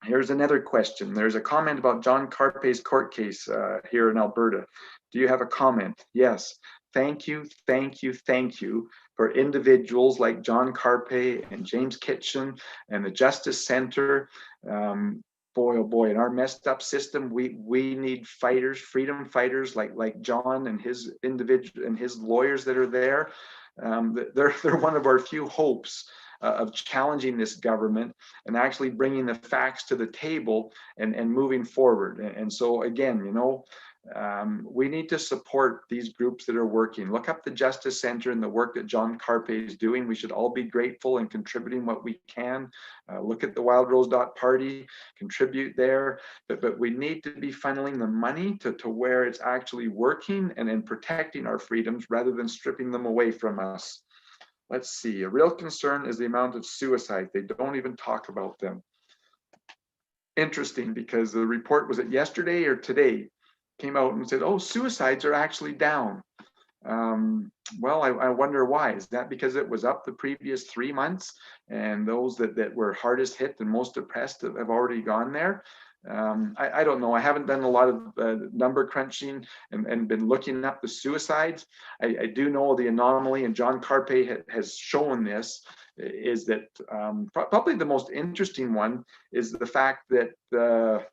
Speaker 1: Here's another question. There's a comment about John Carpe's court case here in Alberta. Do you have a comment? Yes. Thank you, thank you, thank you for individuals like John Carpe and James Kitchen and the Justice Center. Boy, oh boy, in our messed up system, we need fighters, freedom fighters like John and his individual and his lawyers that are there. They're one of our few hopes of challenging this government and actually bringing the facts to the table and moving forward. And so again, you know, We need to support these groups that are working. Look up the Justice Center and the work that John Carpe is doing. We should all be grateful and contributing what we can. Look at the Wild Rose Party, contribute there. But we need to be funneling the money to where it's actually working and protecting our freedoms rather than stripping them away from us. Let's see, a real concern is the amount of suicides. They don't even talk about them. Interesting, because the report, was it yesterday or today, came out and said, oh, suicides are actually down. Well, I wonder why. Is that because it was up the previous 3 months and those that were hardest hit and most depressed have already gone there? I don't know. I haven't done a lot of number crunching and been looking up the suicides. I do know the anomaly, and John Carpe has shown this, is that probably the most interesting one is the fact that the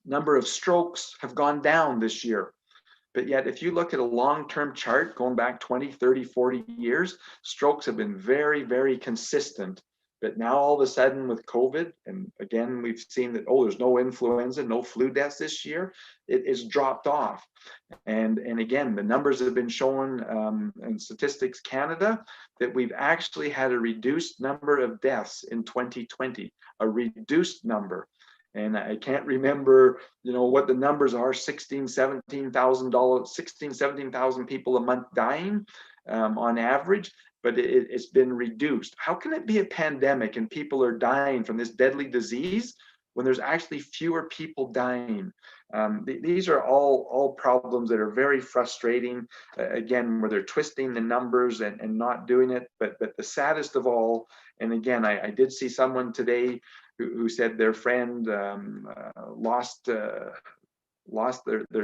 Speaker 1: number of strokes have gone down this year. But yet, if you look at a long-term chart going back 20, 30, 40 years, strokes have been very, very consistent. But now all of a sudden with COVID, and again, we've seen that, oh, there's no influenza, no flu deaths this year, it is dropped off. And again, the numbers have been shown in Statistics Canada that we've actually had a reduced number of deaths in 2020, a reduced number. And I can't remember, what the numbers are, 17,000 people a month dying on average, but it's been reduced. How can it be a pandemic and people are dying from this deadly disease when there's actually fewer people dying? These are all problems that are very frustrating, again, where they're twisting the numbers and not doing it. But the saddest of all, and again, I did see someone today who said their friend lost their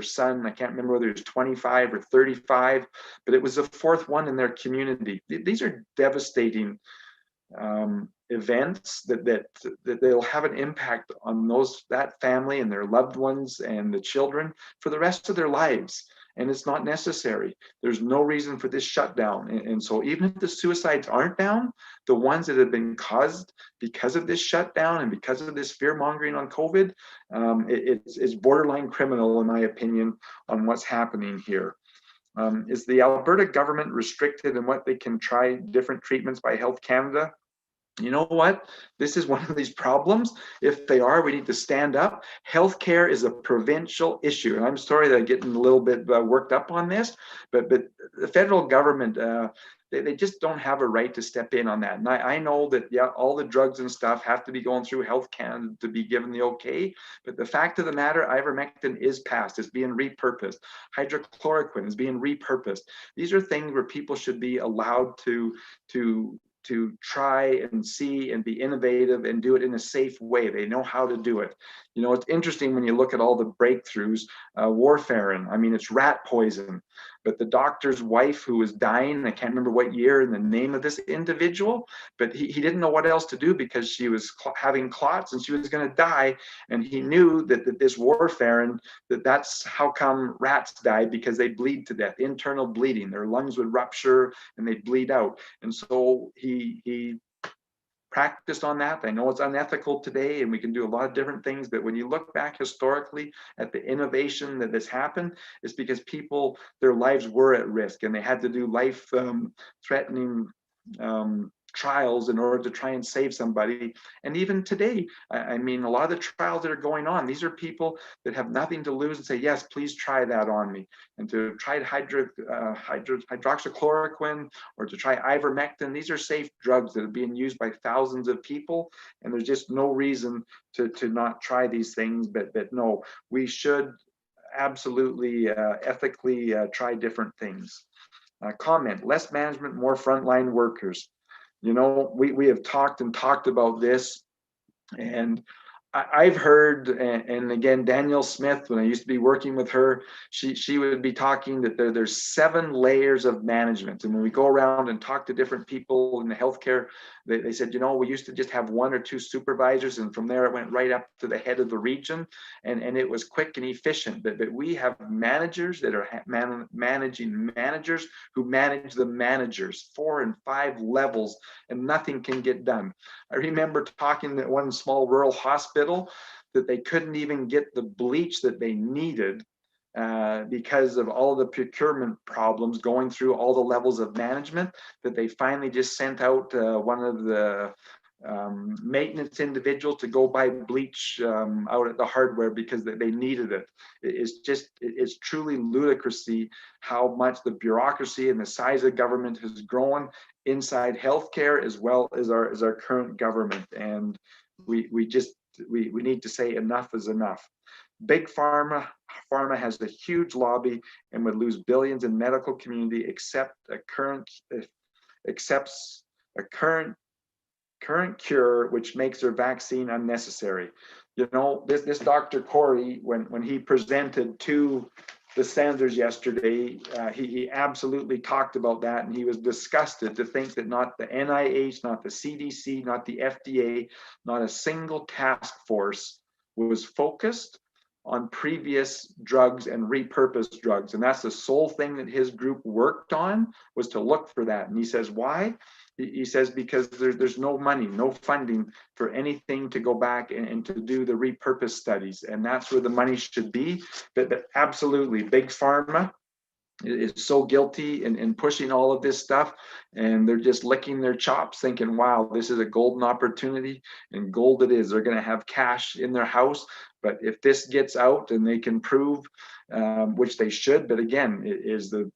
Speaker 1: son. I can't remember whether he was 25 or 35, but it was the fourth one in their community. These are devastating events that they'll have an impact on that family and their loved ones and the children for the rest of their lives. And it's not necessary. There's no reason for this shutdown. And so even if the suicides aren't down, the ones that have been caused because of this shutdown and because of this fear mongering on COVID, it's borderline criminal, in my opinion, on what's happening here. Is the Alberta government restricted in what they can try different treatments by Health Canada? You know what? This is one of these problems. If they are, we need to stand up. Healthcare is a provincial issue. And I'm sorry that I'm getting a little bit worked up on this, but the federal government, they just don't have a right to step in on that. And I know that, yeah, all the drugs and stuff have to be going through Health Canada to be given the okay. But the fact of the matter, ivermectin is passed. It's being repurposed. Hydrochloroquine is being repurposed. These are things where people should be allowed to try and see and be innovative and do it in a safe way. They know how to do it. It's interesting when you look at all the breakthroughs, warfarin, I mean, it's rat poison, but the doctor's wife who was dying, I can't remember what year and the name of this individual, but he didn't know what else to do because she was having clots and she was going to die. And he knew that this warfarin, that's how come rats die, because they bleed to death, internal bleeding, their lungs would rupture and they'd bleed out. And so he practiced on that. I know it's unethical today and we can do a lot of different things, but when you look back historically at the innovation that has happened, it's because people, their lives were at risk and they had to do life threatening trials in order to try and save somebody. And even today, I mean, a lot of the trials that are going on, these are people that have nothing to lose and say, yes, please try that on me. And to try hydroxychloroquine or to try ivermectin, these are safe drugs that are being used by thousands of people. And there's just no reason to not try these things. But no, we should absolutely ethically try different things. Comment, less management, more frontline workers. We have talked about this, and I've heard, and again, Danielle Smith, when I used to be working with her, she would be talking that there's 7 layers of management. And when we go around and talk to different people in the healthcare, they said, we used to just have 1 or 2 supervisors, and from there it went right up to the head of the region, and it was quick and efficient. But we have managers that are managing managers who manage the managers, 4 and 5 levels, and nothing can get done. I remember talking at one small rural hospital that they couldn't even get the bleach that they needed because of all the procurement problems going through all the levels of management, that they finally just sent out one of the maintenance individuals to go buy bleach out at the hardware because they needed it. It's truly ludicrousy how much the bureaucracy and the size of government has grown inside healthcare as well as our current government. And we need to say enough is enough. Big pharma has a huge lobby and would lose billions in medical community accepts a current cure, which makes their vaccine unnecessary. You know, this Dr. Corey, when he presented to the senators yesterday, he absolutely talked about that, and he was disgusted to think that not the NIH, not the CDC, not the FDA, not a single task force was focused on previous drugs and repurposed drugs. And that's the sole thing that his group worked on, was to look for that. And he says, why? He says, because there's no money, no funding for anything to go back and to do the repurposed studies. And that's where the money should be. But absolutely, Big Pharma is so guilty in pushing all of this stuff, and they're just licking their chops thinking, wow, this is a golden opportunity, and gold it is. They're going to have cash in their house. But if this gets out and they can prove, which they should, but again, is the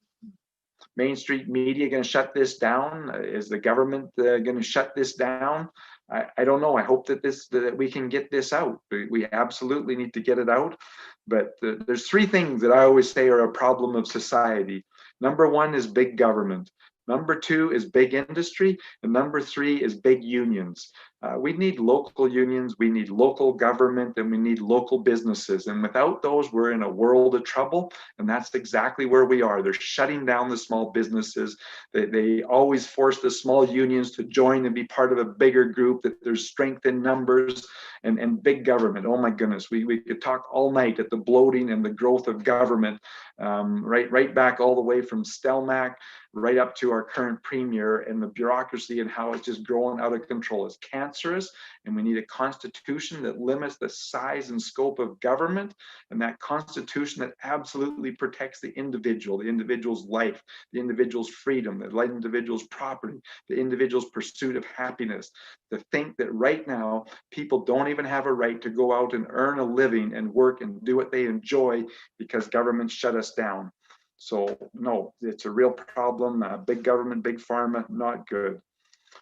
Speaker 1: mainstream media going to shut this down? Is the government going to shut this down? I don't know. I hope that we can get this out. We absolutely need to get it out. But there's three things that I always say are a problem of society. Number one is big government. Number two is big industry. And number three is big unions. We need local unions, we need local government, and we need local businesses. And without those, we're in a world of trouble. And that's exactly where we are. They're shutting down the small businesses. They always force the small unions to join and be part of a bigger group, that there's strength in numbers, and big government. Oh my goodness, we could talk all night at the bloating and the growth of government, right back all the way from Stelmach right up to our current premier, and the bureaucracy and how it's just growing out of control. It's cancerous, and we need a constitution that limits the size and scope of government, and that constitution that absolutely protects the individual's life, the individual's freedom, the individual's property, the individual's pursuit of happiness. To think that right now people don't even have a right to go out and earn a living and work and do what they enjoy because government shut us down. So no, it's a real problem. Big government, big pharma, not good.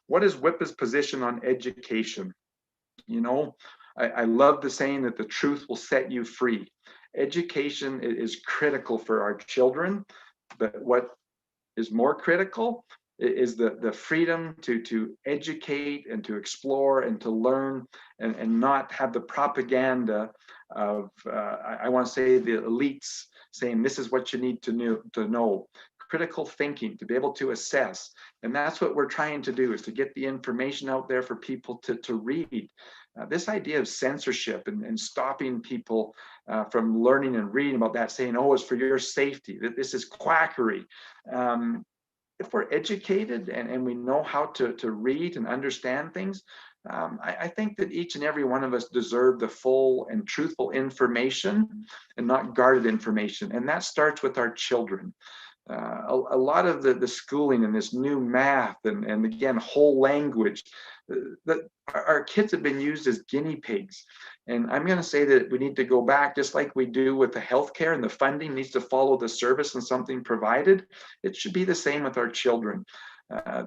Speaker 1: What is WIPA's position on education? You know, I love the saying that the truth will set you free. Education is critical for our children, but what is more critical is the freedom to educate and to explore and to learn, and not have the propaganda of, I want to say, the elites saying this is what you need to know. Critical thinking, to be able to assess. And that's what we're trying to do, is to get the information out there for people to read. This idea of censorship and stopping people from learning and reading about that, saying, oh, it's for your safety, that this is quackery. If we're educated and we know how to read and understand things, I think that each and every one of us deserve the full and truthful information, and not guarded information. And that starts with our children. A lot of the schooling and this new math and again, whole language, that our kids have been used as guinea pigs. And I'm going to say that we need to go back, just like we do with the healthcare, and the funding needs to follow the service and something provided. It should be the same with our children.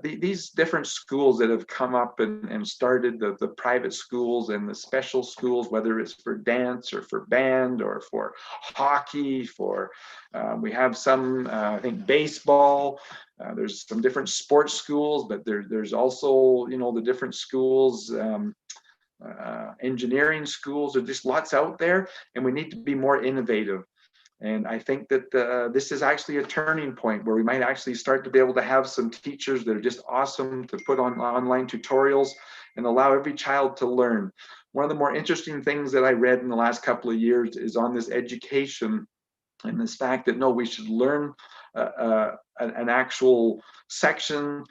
Speaker 1: These different schools that have come up and started, the private schools and the special schools, whether it's for dance or for band or for hockey, we have some, I think, baseball. There's some different sports schools, but there's also, the different schools, engineering schools. There's just lots out there, and we need to be more innovative. And I think that this is actually a turning point where we might actually start to be able to have some teachers that are just awesome to put on online tutorials and allow every child to learn. One of the more interesting things that I read in the last couple of years is on this education, and this fact that, no, we should learn an actual section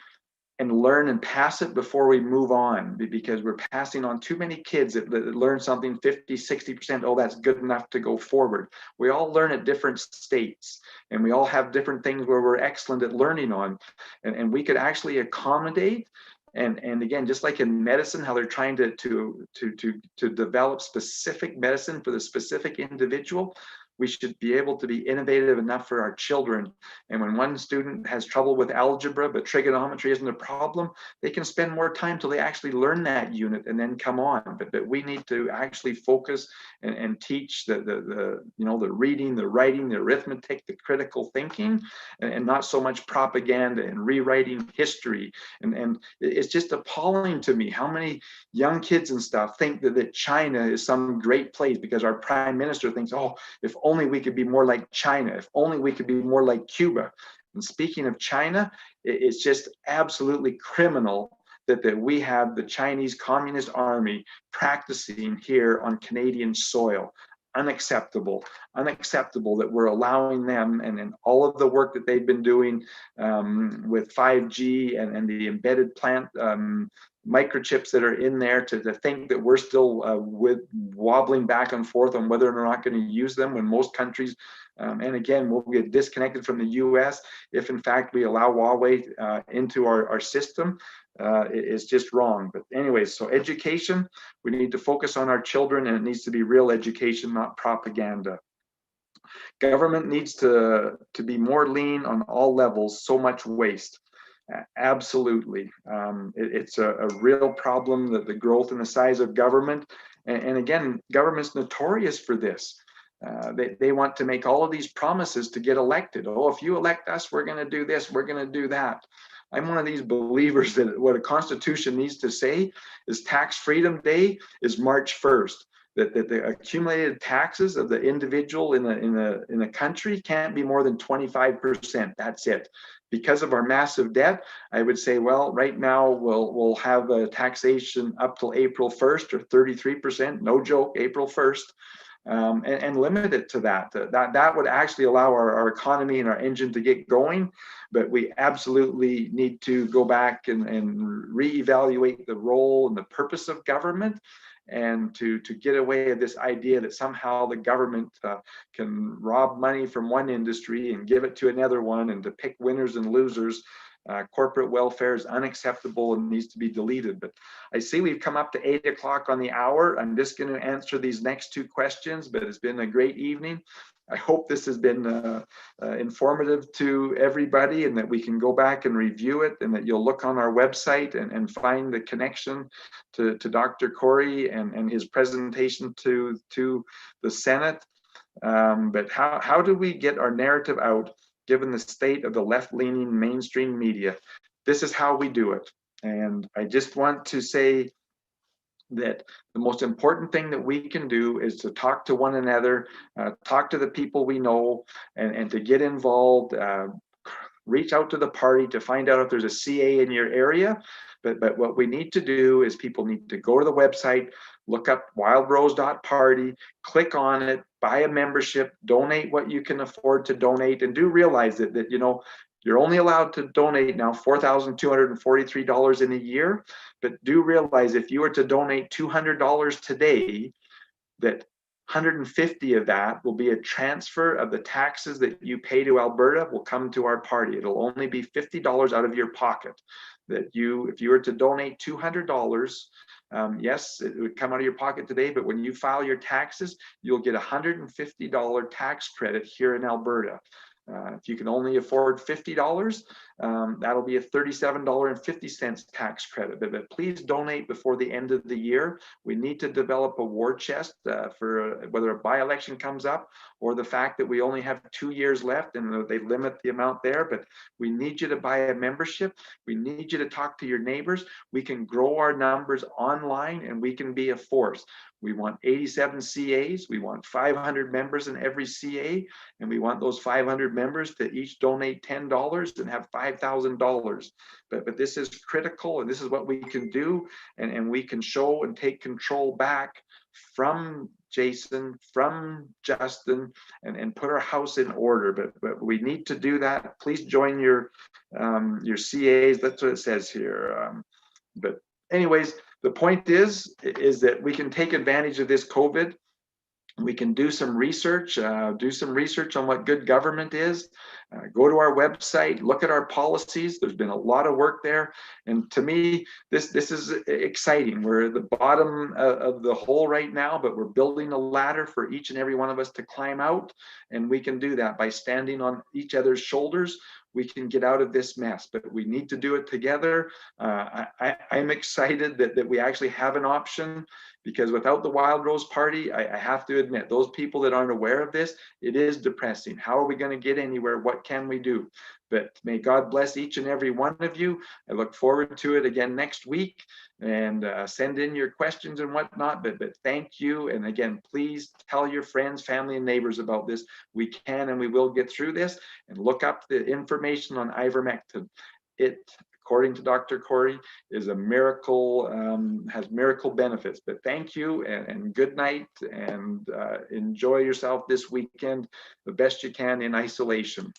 Speaker 1: and learn and pass it before we move on, because we're passing on too many kids that learn something 50, 60%. Oh, that's good enough to go forward. We all learn at different states, and we all have different things where we're excellent at learning on, and we could actually accommodate. And again, just like in medicine, how they're trying to develop specific medicine for the specific individual, we should be able to be innovative enough for our children. And when one student has trouble with algebra, but trigonometry isn't a problem, they can spend more time till they actually learn that unit and then come on. But we need to actually focus and teach the reading, the writing, the arithmetic, the critical thinking, and not so much propaganda and rewriting history. And it's just appalling to me how many young kids and stuff think that China is some great place because our prime minister thinks, oh, if only we could be more like China, if only we could be more like Cuba. And speaking of China, it's just absolutely criminal that we have the Chinese Communist Army practicing here on Canadian soil. Unacceptable that we're allowing them, and all of the work that they've been doing with 5G and the embedded plant microchips that are in there, to think that we're still wobbling back and forth on whether or not going to use them, when most countries, and again, we'll get disconnected from the US if in fact we allow Huawei into our system. It's just wrong. But anyways, so education, we need to focus on our children, and it needs to be real education, not propaganda. Government needs to be more lean on all levels. So much waste. Absolutely. It's a real problem, that the growth and the size of government. And again, government's notorious for this. They want to make all of these promises to get elected. Oh, if you elect us, we're going to do this, we're going to do that. I'm one of these believers that what a constitution needs to say is tax freedom day is March 1st. That the accumulated taxes of the individual in a country can't be more than 25%. That's it. Because of our massive debt, I would say, well, right now we'll have a taxation up till April 1st, or 33%. No joke, April 1st. And limit it to that. That would actually allow our economy and our engine to get going. But we absolutely need to go back and reevaluate the role and the purpose of government, and to get away with this idea that somehow the government can rob money from one industry and give it to another one, and to pick winners and losers. Corporate welfare is unacceptable and needs to be deleted. But I see we've come up to 8 o'clock on the hour. I'm just going to answer these next two questions, but it's been a great evening. I hope this has been informative to everybody, and that we can go back and review it, and that you'll look on our website and find the connection to Dr. Corey and his presentation to the Senate. But how do we get our narrative out, given the state of the left-leaning mainstream media? This is how we do it. And I just want to say that the most important thing that we can do is to talk to one another, talk to the people we know, and to get involved, reach out to the party to find out if there's a CA in your area. But what we need to do is people need to go to the website, look up wildrose.party, click on it, buy a membership, donate what you can afford to donate, and do realize that you're only allowed to donate now $4,243 in a year. But do realize if you were to donate $200 today, that 150 of that will be a transfer of the taxes that you pay to Alberta will come to our party. It'll only be $50 out of your pocket. That if you were to donate $200, yes, it would come out of your pocket today, but when you file your taxes, you'll get a $150 tax credit here in Alberta. If you can only afford $50, that'll be a $37.50 tax credit. But please donate before the end of the year. We need to develop a war chest for whether a by-election comes up, or the fact that we only have 2 years left and they limit the amount there. But we need you to buy a membership. We need you to talk to your neighbors. We can grow our numbers online, and we can be a force. We want 87 CAs. We want 500 members in every CA, and we want those 500 members to each donate $10 and have $5,000. But this is critical, and this is what we can do, and we can show and take control back from Jason, from Justin, and put our house in order. But we need to do that. Please join your CAs. That's what it says here. But anyways, the point is that we can take advantage of this COVID. We can do some research on what good government is. Go to our website, look at our policies. There's been a lot of work there. And to me, this is exciting. We're at the bottom of the hole right now, but we're building a ladder for each and every one of us to climb out. And we can do that by standing on each other's shoulders. We can get out of this mess, but we need to do it together. I'm excited that we actually have an option, because without the Wild Rose Party, I have to admit, those people that aren't aware of this, it is depressing. How are we going to get anywhere? What can we do? But may God bless each and every one of you. I look forward to it again next week, and send in your questions and whatnot. But thank you. And again, please tell your friends, family, and neighbors about this. We can and we will get through this. And look up the information on ivermectin. It, according to Dr. Corey, is a miracle, has miracle benefits. But thank you, and good night, and enjoy yourself this weekend the best you can in isolation.